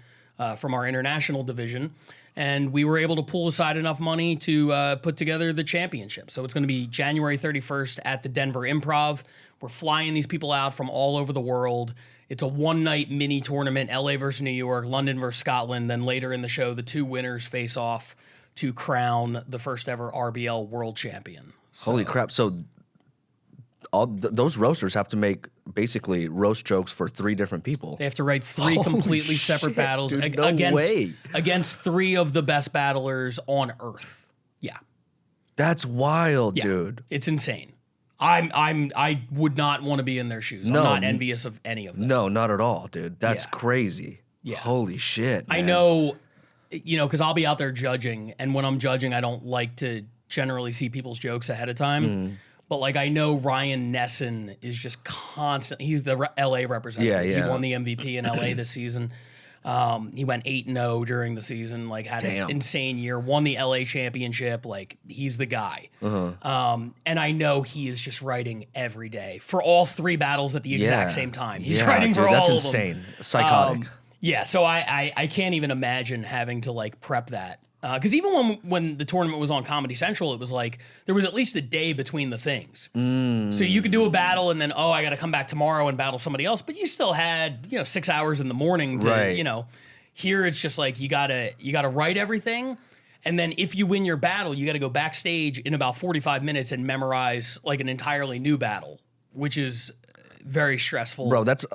from our international division. And we were able to pull aside enough money to put together the championship. So it's going to be January 31st at the Denver Improv. We're flying these people out from all over the world. It's a one-night mini tournament, LA versus New York, London versus Scotland. Then later in the show, the 2 winners face off to crown the first ever RBL world champion. Holy crap! So all those roasters have to make basically roast jokes for 3 different people. They have to write 3 completely separate battles dude, no way. against 3 of the best battlers on Earth. Yeah, That's wild, dude. it's insane. I would not want to be in their shoes. No. I'm not envious of any of them. No, not at all, dude. That's Yeah. crazy. Yeah. Holy shit. I man. know, because I'll be out there judging, and when I'm judging, I don't like to generally see people's jokes ahead of time. Mm. But like I know Ryan Nesson is just constant. He's the LA representative. Yeah. He won the MVP in LA this season. He went 8-0 during the season. Like had an insane year. Won the LA championship. Like he's the guy. And I know he is just writing every day for all 3 battles at the exact same time. He's writing for all that's of them. insane. Psychotic. Yeah, so I can't even imagine having to like prep that. Because even when the tournament was on Comedy Central, it was like there was at least a day between the things. So you could do a battle and then, I got to come back tomorrow and battle somebody else. But you still had 6 hours in the morning to Here it's just like you gotta write everything, and then if you win your battle, you got to go backstage in about 45 minutes and memorize like an entirely new battle, which is very stressful. Bro, that's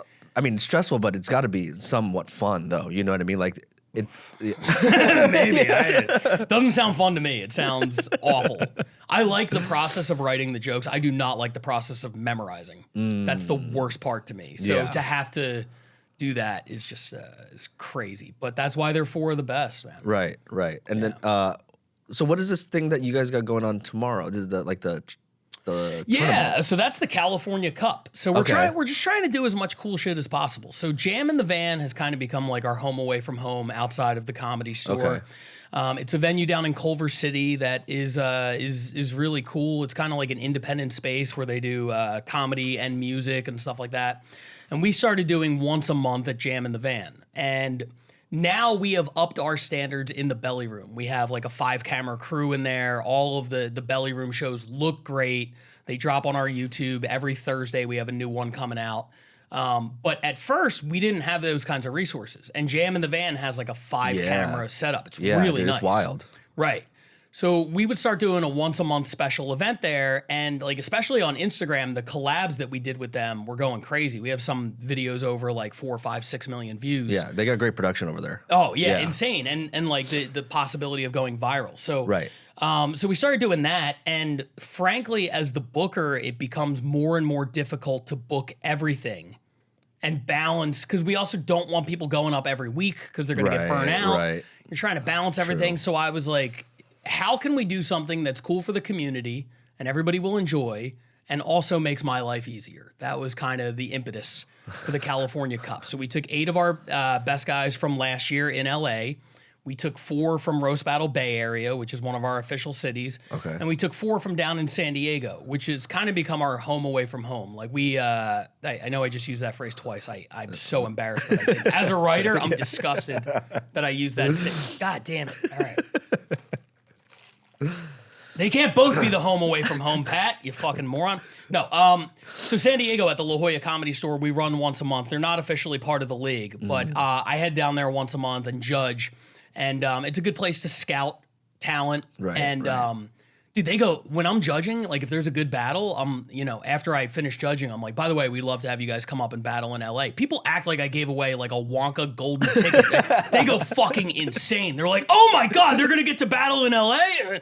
stressful, but it's got to be somewhat fun, though. You know what I mean? Like, it Maybe. It doesn't sound fun to me. It sounds awful. I like the process of writing the jokes. I do not like the process of memorizing. That's the worst part to me. So to have to do that is just is crazy. But that's why they're 4 of the best, man. Right. And then, so what is this thing that you guys got going on tomorrow? This is the tournament. So that's the California Cup. So we're just trying to do as much cool shit as possible. So Jam in the Van has kind of become like our home away from home outside of the Comedy Store. It's a venue down in Culver City that is really cool. It's kind of like an independent space where they do comedy and music and stuff like that. And we started doing once a month at Jam in the Van. And now we have upped our standards in the belly room. We have like a 5-camera crew in there. All of the belly room shows look great. They drop on our YouTube every Thursday. We have a new one coming out. But at first, we didn't have those kinds of resources. And Jam in the Van has like a 5-camera setup. It's really nice. It's wild. Right. So we would start doing a once-a-month special event there, and like especially on Instagram, the collabs that we did with them were going crazy. We have some videos over like 4, 5, 6 million views. Yeah, they got great production over there. Oh yeah, insane, and like the possibility of going viral. So so we started doing that, and frankly, as the booker, it becomes more and more difficult to book everything and balance, because we also don't want people going up every week because they're going to get burnt out. You're trying to balance everything. So I was like, how can we do something that's cool for the community and everybody will enjoy and also makes my life easier? That was kind of the impetus for the California Cup. So we took 8 of our best guys from last year in LA. We took 4 from Roast Battle Bay Area, which is one of our official cities. And we took 4 from down in San Diego, which has kind of become our home away from home. Like we, I know I just used that phrase twice. I'm so embarrassed that I did. As a writer, I'm disgusted that I used that. God damn it. All right. They can't both be the home away from home, Pat, you fucking moron. No, so San Diego at the La Jolla Comedy Store, we run once a month. They're not officially part of the league, but I head down there once a month and judge, and it's a good place to scout talent. Right, and right. dude, they go, when I'm judging, like if there's a good battle, after I finish judging, I'm like, by the way, we'd love to have you guys come up and battle in LA. People act like I gave away like a Wonka golden ticket. They go fucking insane. They're like, oh my God, they're going to get to battle in LA?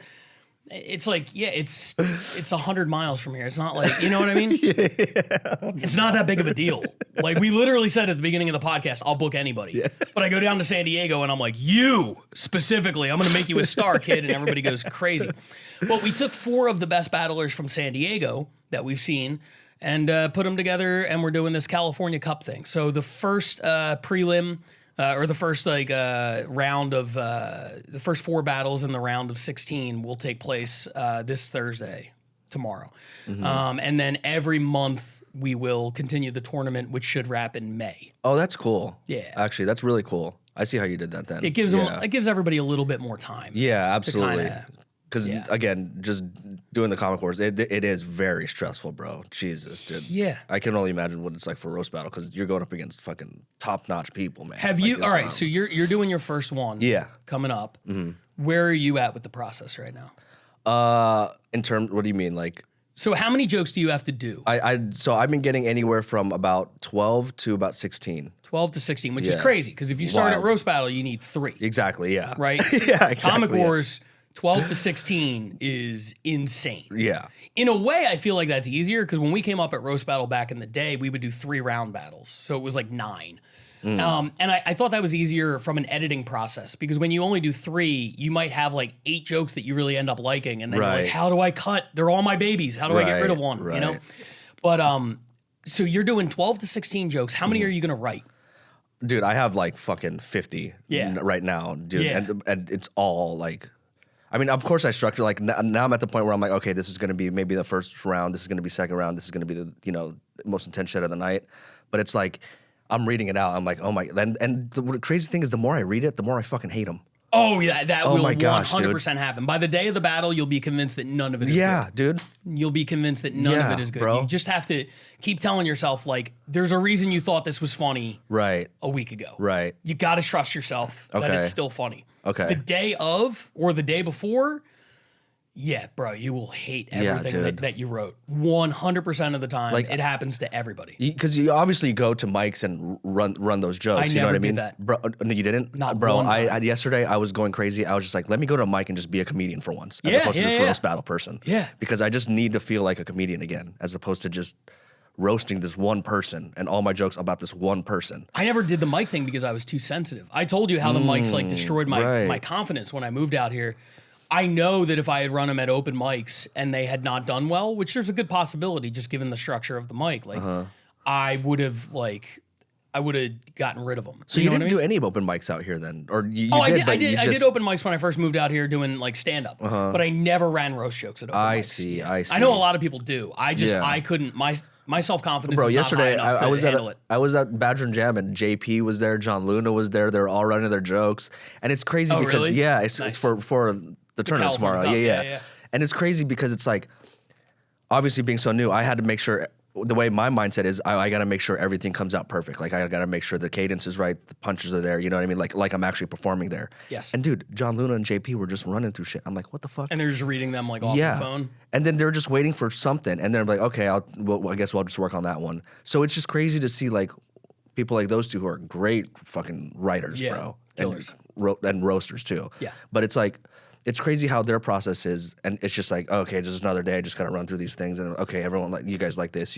It's like, yeah, it's 100 miles from here. It's not like, you know what I mean? Yeah. It's not that big of a deal. Like we literally said at the beginning of the podcast, I'll book anybody. Yeah. But I go down to San Diego and I'm like, you specifically, I'm going to make you a star, kid. And everybody goes crazy. But we took 4 of the best battlers from San Diego that we've seen and put them together, and we're doing this California Cup thing. So the first prelim, or the first round of the first 4 battles in the round of 16 will take place this Thursday, tomorrow. And then every month we will continue the tournament, which should wrap in May. Oh, that's cool. Yeah. Actually, that's really cool. I see how you did that then. It gives them, it gives everybody a little bit more time. Yeah, absolutely. Because again, just doing the comic wars, it is very stressful, bro. Jesus, dude. Yeah. I can only imagine what it's like for a roast battle because you're going up against fucking top-notch people, man. Have you? All right, so you're doing your first one. Yeah. Coming up. Where are you at with the process right now? In terms, what do you mean, like? So how many jokes do you have to do? So I've been getting anywhere from about 12 to about 16. 12 to 16, which is crazy because if you start at roast battle, you need 3. Exactly. Yeah. Right. Yeah. Exactly. Comic Wars. 12 to 16 is insane. Yeah. In a way, I feel like that's easier because when we came up at Roast Battle back in the day, we would do 3-round battles. So it was like 9. And I thought that was easier from an editing process because when you only do 3, you might have like 8 jokes that you really end up liking. And then you're like, how do I cut? They're all my babies. How do I get rid of one? You know? But so you're doing 12 to 16 jokes. How many are you going to write? Dude, I have like fucking 50 right now, dude. Yeah. And it's all like... I mean, of course I structure, like, now I'm at the point where I'm like, okay, this is going to be maybe the first round, this is going to be second round, this is going to be the, most intense shit of the night. But it's like, I'm reading it out, I'm like, oh my, and the crazy thing is the more I read it, the more I fucking hate them. Oh, yeah, that will 100% happen. By the day of the battle, you'll be convinced that none of it is good. Yeah, dude. You'll be convinced that none of it is good. Bro. You just have to keep telling yourself, like, there's a reason you thought this was funny a week ago. Right. You got to trust yourself that it's still funny. Okay. The day of or the day before, yeah, bro, you will hate everything that you wrote. 100% of the time, like, it happens to everybody. Because you obviously go to mics and run those jokes. You know what I mean? Did that. Bro, no, you didn't? Not bro, one time. Yesterday, I was going crazy. I was just like, let me go to a mic and just be a comedian for once, as opposed to just roast battle person. Yeah. Because I just need to feel like a comedian again, as opposed to just roasting this one person and all my jokes about this one person. I never did the mic thing because I was too sensitive. I told you how the mics like destroyed my confidence when I moved out here. I know that if I had run them at open mics and they had not done well, which there's a good possibility just given the structure of the mic, like I would have gotten rid of them. So you didn't do any open mics out here then? Or you did? I did open mics when I first moved out here doing like stand up, but I never ran roast jokes at open mics. I see. I know a lot of people do. I couldn't. My self-confidence is yesterday not high enough to handle it. I was at Badger and Jam and JP was there, John Luna was there. They were all running their jokes. And it's crazy because, really? It's for the tournament tomorrow. Yeah. And it's crazy because it's like, obviously being so new, I had to make sure, the way my mindset is, I got to make sure everything comes out perfect. Like, I got to make sure the cadence is right, the punches are there, you know what I mean? Like I'm actually performing there. Yes. And dude, John Luna and JP were just running through shit. I'm like, what the fuck? And they're just reading them like off the phone? And then they're just waiting for something. And they're like, okay, I guess we'll just work on that one. So it's just crazy to see, like, people like those two who are great fucking writers, bro. Killers. And roasters, too. Yeah. But it's like, it's crazy how their process is, and it's just like, okay, just another day, I just gotta run through these things, and okay, everyone, like, you guys like this,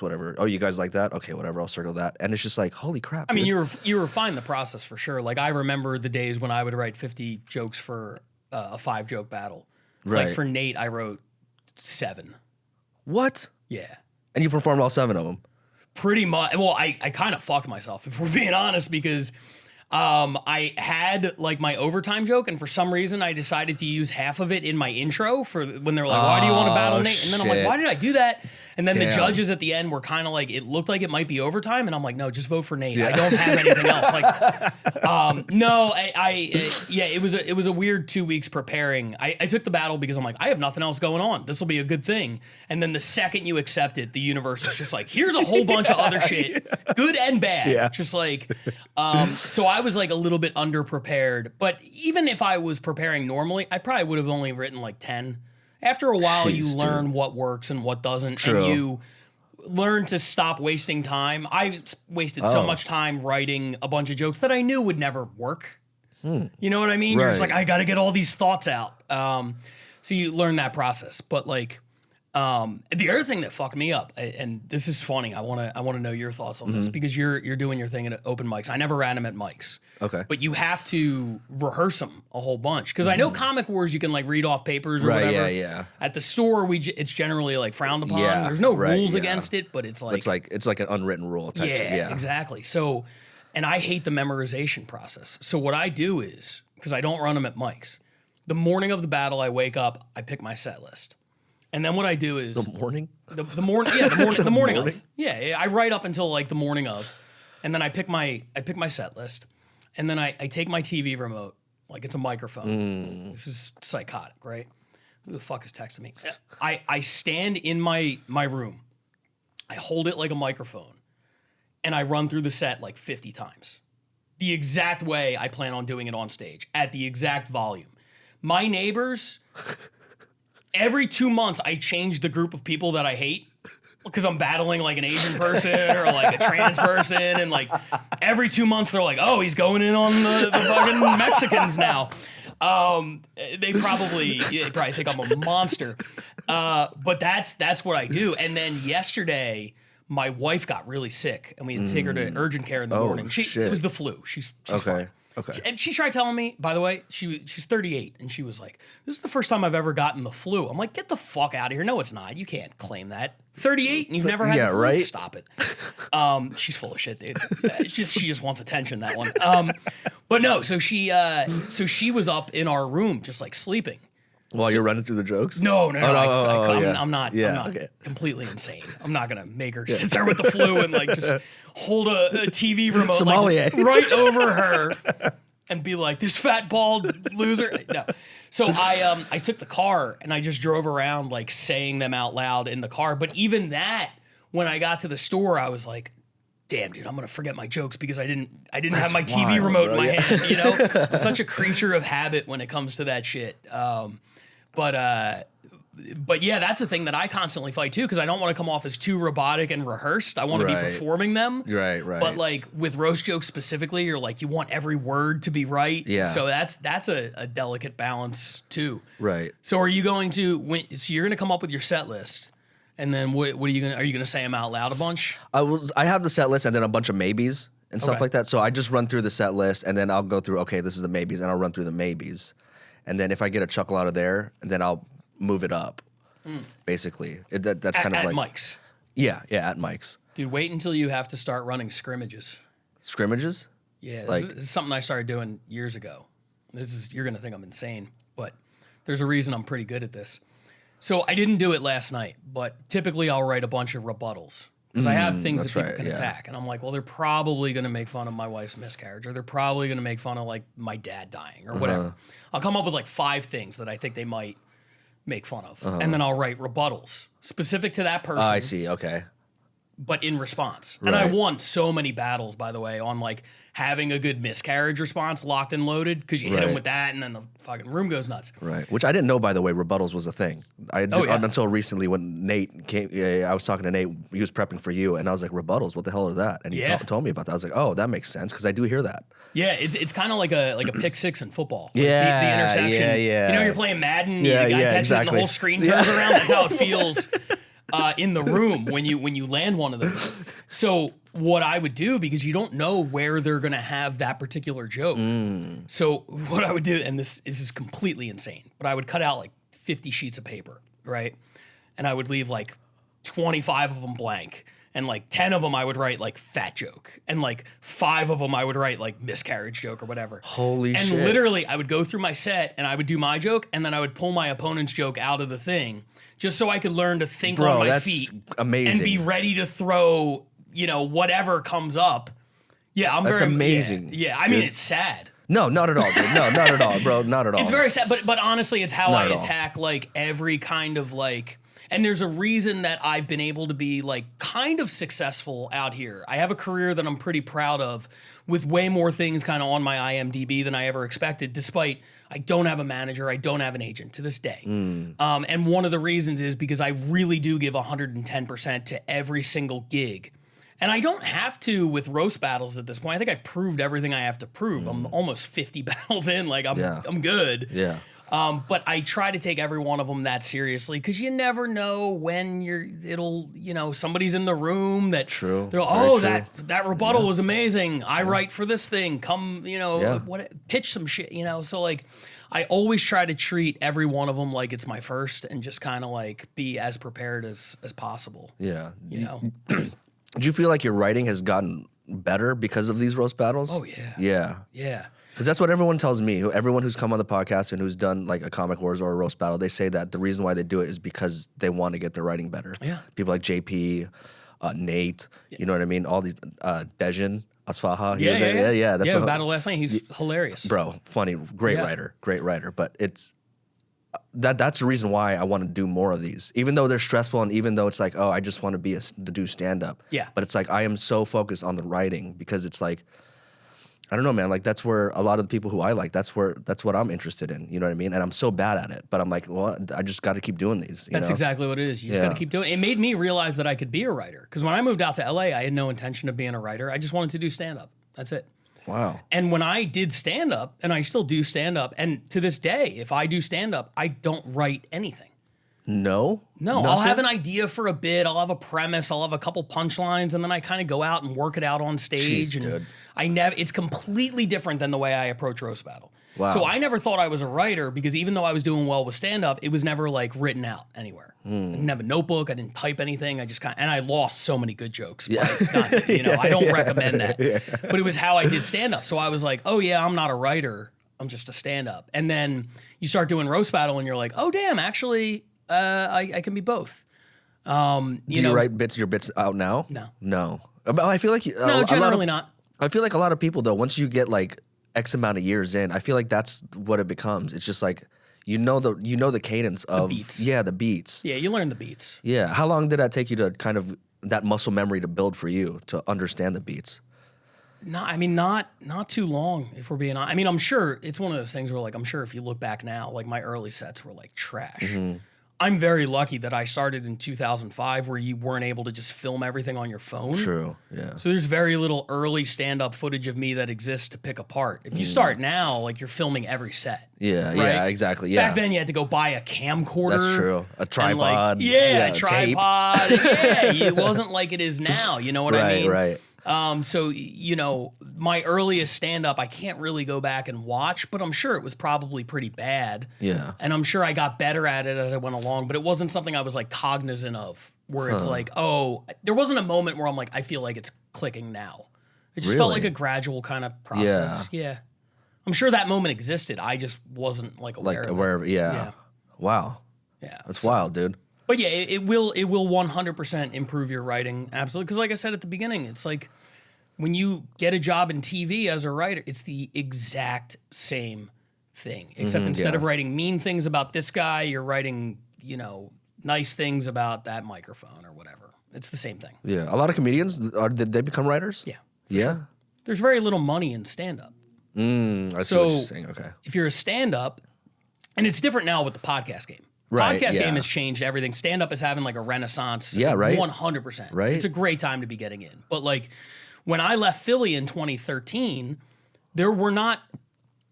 whatever. Oh, you guys like that? Okay, whatever, I'll circle that. And it's just like, holy crap. I mean, you refine the process for sure. Like, I remember the days when I would write 50 jokes for a 5-joke battle. Right. Like, for Nate, I wrote 7. What? Yeah. And you performed all 7 of them? Pretty much. Well, I kind of fucked myself, if we're being honest, because I had like my overtime joke, and for some reason I decided to use half of it in my intro for when they're like, why do you want to battle Nate? And then I'm like, why did I do that? And then the Damn. judges at the end were kind of like, it looked like it might be overtime. And I'm like, no, just vote for Nate. I don't have anything else. Like, no, it was a weird 2 weeks preparing. I took the battle because I'm like, I have nothing else going on. This will be a good thing. And then the second you accept it, the universe is just like, here's a whole bunch of other shit, good and bad. Yeah. Just like, so I was like a little bit underprepared. But even if I was preparing normally, I probably would have only written like 10. After a while, you learn what works and what doesn't, True. and you learn to stop wasting time. I wasted so much time writing a bunch of jokes that I knew would never work. You know what I mean? You're just like, I got to get all these thoughts out. So you learn that process. But like, the other thing that fucked me up, and this is funny, I want to know your thoughts on this because you're doing your thing at open mics. I never ran them at mics. Okay. But you have to rehearse them a whole bunch because I know Comic Wars you can like read off papers or whatever. Yeah. At the store, it's generally like frowned upon. Yeah, There's no right, rules yeah. against it, but it's like It's like an unwritten rule type. yeah, exactly. So, and I hate the memorization process. So what I do is, because I don't run them at mics, the morning of the battle, I wake up, I pick my set list. And then what I do is The morning? the morning, yeah, the morning of. Yeah, I write up until like the morning of, and then I pick my set list, and then I take my TV remote like it's a microphone. This is psychotic, right? Who the fuck is texting me? I stand in my room, I hold it like a microphone, and I run through the set like 50 times, the exact way I plan on doing it on stage at the exact volume. My neighbors. Every 2 months, I change the group of people that I hate because I'm battling like an Asian person or like a trans person. And like every 2 months, they're like, oh, he's going in on the fucking Mexicans now. They probably think I'm a monster. But that's what I do. And then yesterday, my wife got really sick and we had to take her to urgent care in the morning. It was the flu. She's Okay. fine. Okay. And she tried telling me, by the way, she's 38, and she was like, this is the first time I've ever gotten the flu. I'm like, get the fuck out of here. No, it's not. You can't claim that. 38 and you've never had the flu? Right? Stop it. She's full of shit, dude. She just wants attention, that one. But no, so she was up in our room just like sleeping. While you're running through the jokes? No. Yeah. I'm not okay. completely insane. I'm not gonna make her sit there with the flu and like just hold a TV remote Sommelier. like, right over her and be like, this fat bald loser. No. So I took the car and I just drove around like saying them out loud in the car. But even that, when I got to the store, I was like, damn, dude, I'm gonna forget my jokes because I didn't have my TV wild, remote bro, in my yeah. hand. You know, I'm such a creature of habit when it comes to that shit. But yeah, that's the thing that I constantly fight too because I don't want to come off as too robotic and rehearsed. I want to be performing them. Right. But like with roast jokes specifically, you're like you want every word to be right. Yeah. So that's a delicate balance too. Right. So are you going to so you're going to come up with your set list, and then what are you going to say them out loud a bunch? I have the set list and then a bunch of maybes and stuff Okay. like that. So I just run through the set list and then I'll go through, okay, this is the maybes, and I'll run through the maybes. And then if I get a chuckle out of there, then I'll move it up. Basically. That's kind of at like mics. Yeah, at mics. Dude, wait until you have to start running scrimmages. Scrimmages? Yeah, Like- this is something I started doing years ago. You're gonna think I'm insane, but there's a reason I'm pretty good at this. So I didn't do it last night, but typically I'll write a bunch of rebuttals because I have things that that's people right, can yeah. attack, and I'm like, well, they're probably gonna make fun of my wife's miscarriage, or they're probably gonna make fun of like my dad dying, or whatever. I'll come up with like 5 things that I think they might make fun of, and then I'll write rebuttals specific to that person. I see, okay. But in response. And I Right. won so many battles, by the way, on like having a good miscarriage response locked and loaded because you hit them Right. with that and then the fucking room goes nuts. Right. Which I didn't know, by the way, rebuttals was a thing. yeah. Until recently when Nate came, I was talking to Nate, he was prepping for you, and I was like, rebuttals, what the hell is that? And he Yeah. told me about that. I was like, oh, that makes sense, because I do hear that. Yeah, it's kind of like a pick six in football. Like Yeah, the interception. yeah. You know, you're playing Madden, Yeah, the guy yeah, catches it and exactly. the whole screen turns around. That's how it feels in the room when you land one of those. So what I would do, because you don't know where they're gonna have that particular joke. So what I would do, and this is completely insane, but I would cut out like 50 sheets of paper, right? And I would leave like 25 of them blank. And like 10 of them I would write like fat joke. And like 5 of them I would write like miscarriage joke or whatever. Holy shit. And literally I would go through my set and I would do my joke and then I would pull my opponent's joke out of the thing just so I could learn to think on my feet. Amazing. And be ready to throw, whatever comes up. Yeah, That's amazing. Yeah, I mean, it's sad. No, not at all, dude. No, not at all, bro. Not at all. It's very sad, but honestly, it's how Not I at all. attack like every kind of like. And there's a reason that I've been able to be like kind of successful out here. I have a career that I'm pretty proud of with way more things kind of on my IMDb than I ever expected, despite I don't have a manager, I don't have an agent to this day. And one of the reasons is because I really do give 110% to every single gig. And I don't have to with roast battles at this point. I think I've proved everything I have to prove. I'm almost 50 battles in, like I'm good. Yeah. But I try to take every one of them that seriously because you never know when somebody's in the room that True. They're that rebuttal was amazing. I write for this thing. Come, pitch some shit. So like, I always try to treat every one of them like it's my first and just kind of like be as prepared as possible. Yeah. Do you feel like your writing has gotten better because of these roast battles? Oh yeah. Yeah. Yeah. Because that's what everyone tells me. Everyone who's come on the podcast and who's done like a Comic Wars or a roast battle, they say that the reason why they do it is because they want to get their writing better. Yeah. People like JP, Nate, you know what I mean? All these, Dejan Asfaha. Yeah. That's battle last night. He's hilarious. Bro, funny, great writer. But it's, that's the reason why I want to do more of these, even though they're stressful and even though it's like, oh, I just want to do stand up. Yeah. But it's like I am so focused on the writing because it's like, I don't know, man. Like that's where a lot of the people who I like, that's what I'm interested in. You know what I mean? And I'm so bad at it, but I'm like, well, I just got to keep doing these. That's exactly what it is. You just got to keep doing it. It made me realize that I could be a writer because when I moved out to LA, I had no intention of being a writer. I just wanted to do stand up. That's it. Wow. And when I did stand up, and I still do stand up, and to this day, if I do stand up, I don't write anything. No? No, Nothing? I'll have an idea for a bit. I'll have a premise. I'll have a couple punchlines, and then I kind of go out and work it out on stage. Jeez, dude. It's completely different than the way I approach roast battle. Wow. So I never thought I was a writer because even though I was doing well with stand up, it was never like written out anywhere. I didn't have a notebook. I didn't type anything. And I lost so many good jokes. Yeah. I don't recommend that. Yeah. But it was how I did stand up. So I was like, oh yeah, I'm not a writer. I'm just a stand up. And then you start doing roast battle and you're like, oh damn, actually, I can be both. Do you write your bits out now? No. But I feel like no, generally not. I feel like a lot of people though, once you get like X amount of years in, I feel like that's what it becomes. It's just like you know the cadence of the beats. Yeah, the beats. Yeah, you learn the beats. Yeah. How long did that take you to kind of that muscle memory to build for you to understand the beats? No, I mean not too long. If we're being honest, I mean I'm sure it's one of those things where like I'm sure if you look back now, like my early sets were like trash. Mm-hmm. I'm very lucky that I started in 2005 where you weren't able to just film everything on your phone. True, yeah. So there's very little early stand-up footage of me that exists to pick apart. If you start now, like you're filming every set. Yeah, right? Yeah, exactly, yeah. Back then you had to go buy a camcorder. That's true. A tripod. A tripod. It wasn't like it is now, you know what I mean? Right. So, my earliest stand-up, I can't really go back and watch, but I'm sure it was probably pretty bad. Yeah. And I'm sure I got better at it as I went along, but it wasn't something I was like cognizant of where it's like, oh, there wasn't a moment where I'm like, I feel like it's clicking now. It just felt like a gradual kind of process. Yeah. I'm sure that moment existed. I just wasn't like aware of it. Yeah. Wow. Yeah. That's wild, dude. But yeah, it will 100% improve your writing, absolutely. Because like I said at the beginning, it's like when you get a job in TV as a writer, it's the exact same thing. Except instead of writing mean things about this guy, you're writing, nice things about that microphone or whatever. It's the same thing. Yeah. A lot of comedians, did they become writers? Yeah. Yeah? Sure. There's very little money in stand-up. I see what you're saying. Okay. If you're a stand-up, and it's different now with the podcast game. Right, Podcast game has changed everything. Stand-up is having like a renaissance. Yeah, right. 100%. Right. It's a great time to be getting in. But like when I left Philly in 2013, there were not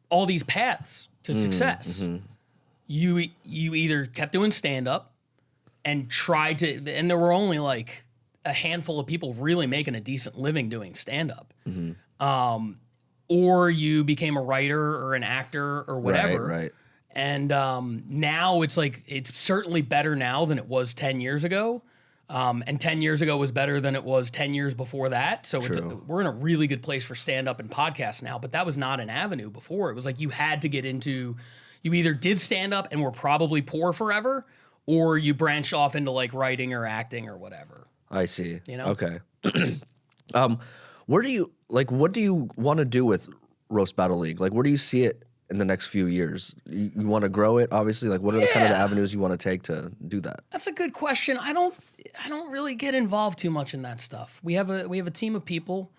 all these paths to success. Mm-hmm. You either kept doing stand-up and tried to, and there were only like a handful of people really making a decent living doing stand-up. Mm-hmm. Or you became a writer or an actor or whatever. Right. And now it's like, it's certainly better now than it was 10 years ago. And 10 years ago was better than it was 10 years before that. So we're in a really good place for stand-up and podcasts now, but that was not an avenue before. It was like you had to get into, you either did stand-up and were probably poor forever, or you branched off into like writing or acting or whatever. I see. You know? Okay. Where do you, like, what do you want to do with Roast Battle League? Like, where do you see it in the next few years? You want to grow it, obviously. Like, what are the kind of the avenues you want to take to do that? That's a good question. I don't really get involved too much in that stuff. We have a team of people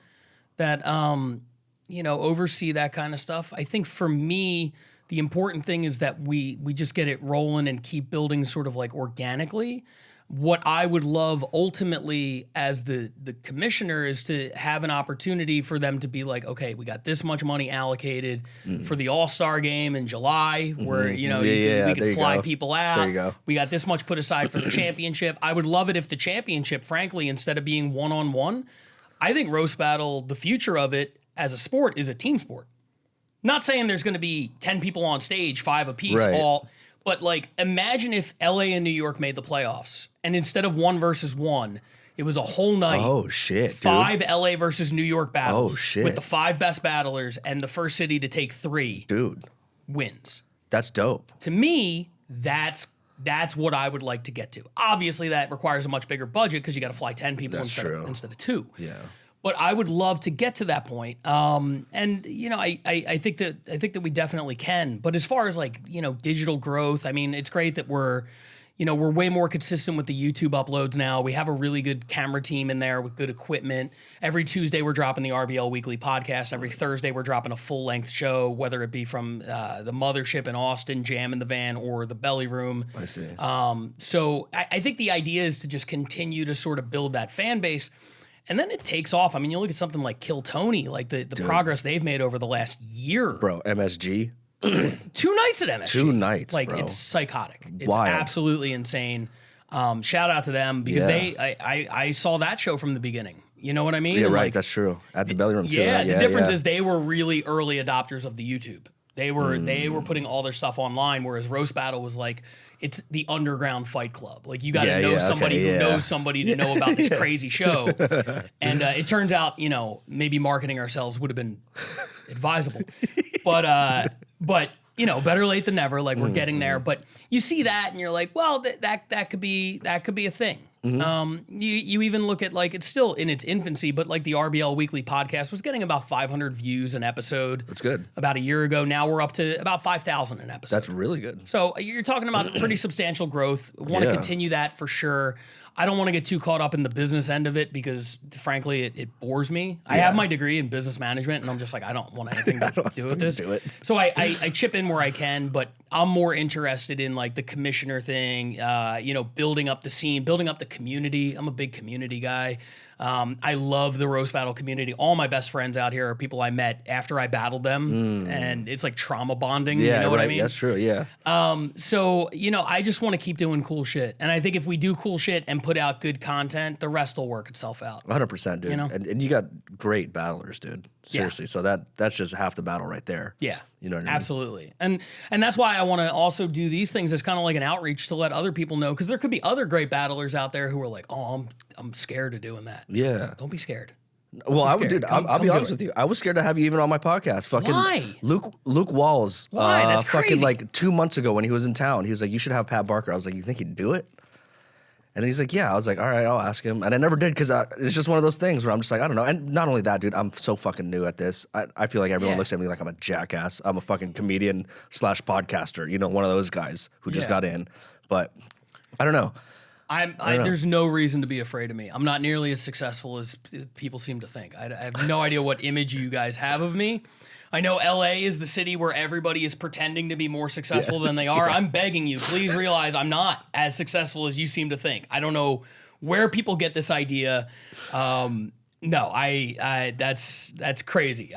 that oversee that kind of stuff. I think for me, the important thing is that we just get it rolling and keep building sort of like organically. What I would love ultimately as the commissioner is to have an opportunity for them to be like, okay, we got this much money allocated for the All-Star game in July where, we could fly people out. There you go. We got this much put aside for the championship. I would love it if the championship, frankly, instead of being one-on-one, I think Roast Battle, the future of it as a sport is a team sport. Not saying there's going to be 10 people on stage, 5 apiece, but like imagine if LA and New York made the playoffs and instead of 1 versus 1, it was a whole night. Oh shit, 5 LA versus New York battles. Oh shit. With the 5 best battlers and the first city to take 3 wins. That's dope. To me, that's what I would like to get to. Obviously that requires a much bigger budget because you got to fly 10 people instead of 2. Yeah. But I would love to get to that point. I think that we definitely can. But as far as like, digital growth, I mean, it's great that we're way more consistent with the YouTube uploads now. We have a really good camera team in there with good equipment. Every Tuesday we're dropping the RBL weekly podcast. Every Thursday we're dropping a full length show, whether it be from the Mothership in Austin, Jam in the Van, or the Belly Room. I see. So I think the idea is to just continue to sort of build that fan base. And then it takes off. I mean, you look at something like Kill Tony, like the progress they've made over the last year. Bro, MSG. 2 nights at MSG. 2 nights, like, bro. It's psychotic. It's Wild. Absolutely insane. Shout out to them because I saw that show from the beginning. You know what I mean? Yeah, and right. Like, That's true. At the Belly Room too. Yeah, Right? the difference is they were really early adopters of the YouTube. They were putting all their stuff online, whereas Roast Battle was like, it's the underground fight club. Like you got to know somebody who knows somebody to know about this crazy show. And it turns out, maybe marketing ourselves would have been advisable. But better late than never. Like we're getting there. But you see that and you're like, well, that could be a thing. You even look at like it's still in its infancy, but like the RBL weekly podcast was getting about 500 views an episode. That's good. About a year ago. Now we're up to about 5,000 an episode. That's really good. So you're talking about pretty substantial growth. Want to continue that for sure. I don't want to get too caught up in the business end of it because, frankly, it bores me. I have my degree in business management, and I'm just like, I don't want anything to do with this. So I chip in where I can, but I'm more interested in like the commissioner thing, building up the scene, building up the community. I'm a big community guy. I love the Roast Battle community. All my best friends out here are people I met after I battled them, and it's like trauma bonding. Yeah, you know what I mean? That's true. Yeah. So I just want to keep doing cool shit, and I think if we do cool shit and put out good content, the rest will work itself out. 100%, dude. And you got great battlers, dude. Seriously. So that's just half the battle right there. Yeah. You know what I mean? Absolutely. And that's why I want to also do these things as kind of like an outreach to let other people know, because there could be other great battlers out there who are like, oh, I'm scared of doing that. Yeah. Don't be scared. Well, I would, dude. I'll be honest with you. I was scared to have you even on my podcast. Fucking Why? Luke Walls. Why? That's fucking crazy. like 2 months ago when he was in town, he was like, "You should have Pat Barker." I was like, "You think he'd do it?" And he's like, "Yeah." I was like, "All right, I'll ask him." And I never did because it's just one of those things where I'm just like, I don't know. And not only that, dude, I'm so fucking new at this. I feel like everyone looks at me like I'm a jackass. I'm a fucking comedian / podcaster. One of those guys who just got in. But I don't know. There's no reason to be afraid of me. I'm not nearly as successful as people seem to think. I have no idea what image you guys have of me. I know LA is the city where everybody is pretending to be more successful than they are. I'm begging you, please realize I'm not as successful as you seem to think. I don't know where people get this idea. No, that's crazy.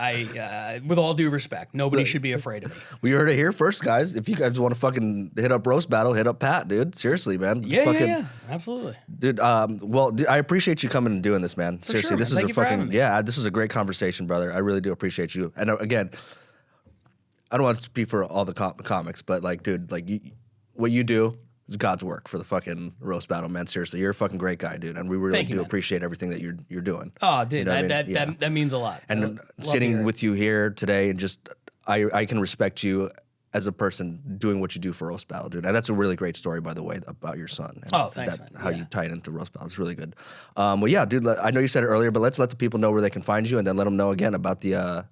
With all due respect, nobody should be afraid of me. We heard it here first, guys. If you guys want to fucking hit up Roast Battle, hit up Pat, dude. Seriously, man. Yeah, absolutely. Dude, dude, I appreciate you coming and doing this, man. Seriously, sure, this man. is Thank you for having me. this was a great conversation, brother. I really do appreciate you. And again, I don't want to speak for all the comics, but like, dude, like what you do God's work for the fucking roast battle, man. Seriously, you're a fucking great guy, dude, and we really Thank you, do man. appreciate everything that you're doing. Oh, dude, You know what I mean? that means a lot. And Love to sitting hear it. with you here today, and just I can respect you as a person doing what you do for roast battle, dude. And that's a really great story, by the way, about your son. And Oh, thanks, man. How you tie it into roast battle. It's really good. Well, yeah, dude. I know you said it earlier, but let's let the people know where they can find you, and then let them know again about the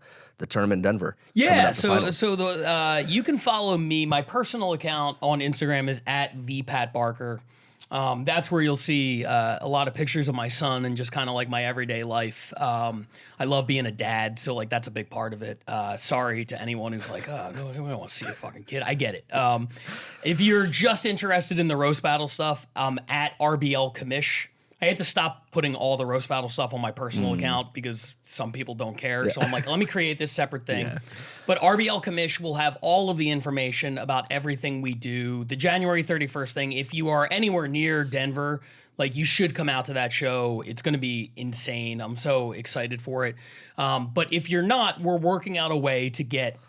tournament in Denver. Yeah, you can follow me. My personal account on Instagram is @vpatbarker. That's where you'll see a lot of pictures of my son and just kind of like my everyday life. I love being a dad, so like that's a big part of it. Sorry to anyone who's like, oh, no, I don't want to see your fucking kid. I get it. If you're just interested in the roast battle stuff, at RBL Commish. I had to stop putting all the roast battle stuff on my personal account because some people don't care. So I'm like, let me create this separate thing. Yeah. But RBL Commish will have all of the information about everything we do. The January 31st thing, if you are anywhere near Denver, like you should come out to that show. It's going to be insane. I'm so excited for it. But if you're not, we're working out a way to get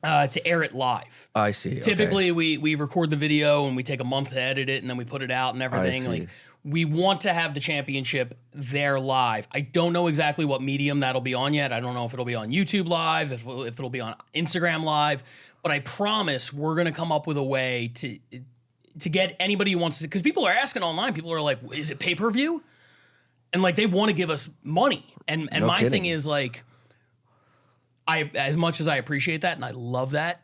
to air it live. I see. Typically, we record the video and we take a month to edit it and then we put it out and everything. Like we want to have the championship there live. I don't know exactly what medium that'll be on yet. I don't know if it'll be on YouTube Live, if it'll be on Instagram Live, but I promise we're going to come up with a way to get anybody who wants to, because people are asking online, people are like, is it pay-per-view? And like they want to give us money. And No my kidding. thing is like, as much as I appreciate that and I love that,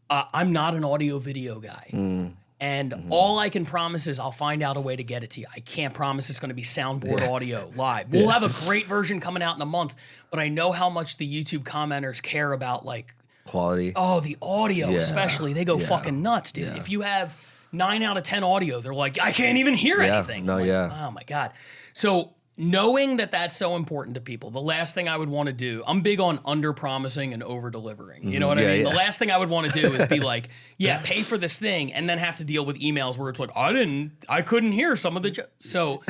I'm not an audio video guy. And all I can promise is I'll find out a way to get it to you. I can't promise it's going to be soundboard audio live. We'll have a great version coming out in a month, but I know how much the YouTube commenters care about like quality. Oh, the audio especially. They go fucking nuts, dude. Yeah. If you have 9 out of 10 audio, they're like, I can't even hear anything. No, I'm like, oh my God. So knowing that that's so important to people, the last thing I would want to do, I'm big on under-promising and over-delivering. You know what I mean? The last thing I would want to do is be like, pay for this thing, and then have to deal with emails where it's like, I couldn't hear some of the So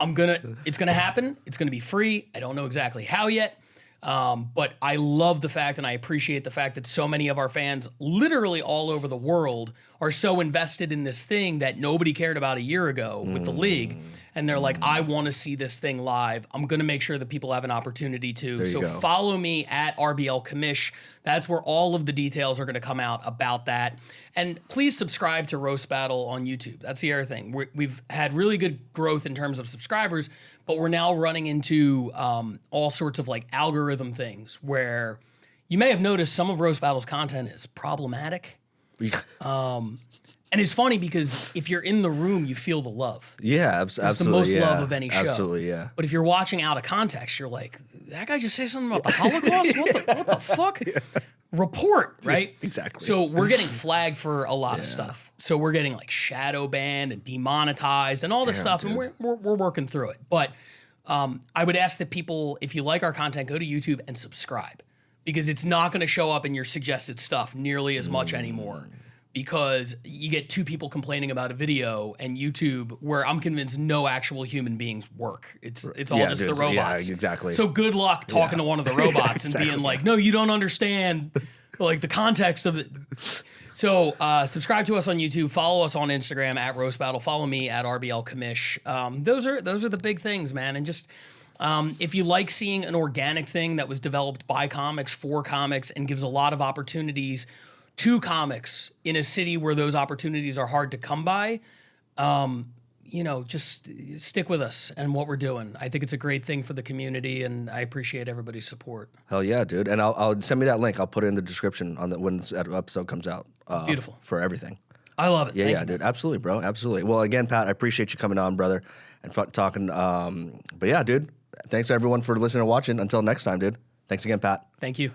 it's gonna happen. It's gonna be free. I don't know exactly how yet. But I love the fact and I appreciate the fact that so many of our fans literally all over the world are so invested in this thing that nobody cared about a year ago with the league. And they're like, I want to see this thing live. I'm going to make sure that people have an opportunity to. So follow me at RBL Commish. That's where all of the details are going to come out about that. And please subscribe to Roast Battle on YouTube. That's the other thing. We've had really good growth in terms of subscribers, but we're now running into all sorts of like algorithm things where you may have noticed some of Roast Battle's content is problematic. And it's funny because if you're in the room, you feel the love. Yeah, It's absolutely. the most love of any show. Absolutely, yeah. But if you're watching out of context, you're like, that guy just say something about the Holocaust? What the fuck? Report, right? Yeah, exactly. So we're getting flagged for a lot of stuff. So we're getting like shadow banned and demonetized and all this stuff, and we're working through it. But I would ask that people, if you like our content, go to YouTube and subscribe, because it's not going to show up in your suggested stuff nearly as much anymore. Because you get 2 people complaining about a video, and YouTube, where I'm convinced no actual human beings work. It's all just the robots. Yeah, exactly. So good luck talking to one of the robots and being like, no, you don't understand like the context of it. So subscribe to us on YouTube. Follow us on Instagram at Roast Battle. Follow me at RBL Commish. Those are the big things, man. And just if you like seeing an organic thing that was developed by comics for comics and gives a lot of opportunities to comics in a city where those opportunities are hard to come by, just stick with us and what we're doing. I think it's a great thing for the community, and I appreciate everybody's support. Hell yeah, dude. And I'll send me that link. I'll put it in the description when this episode comes out. Beautiful. For everything. I love it. Yeah, dude. Absolutely, bro. Absolutely. Well, again, Pat, I appreciate you coming on, brother, and talking. But yeah, dude, thanks everyone for listening and watching. Until next time, dude. Thanks again, Pat. Thank you.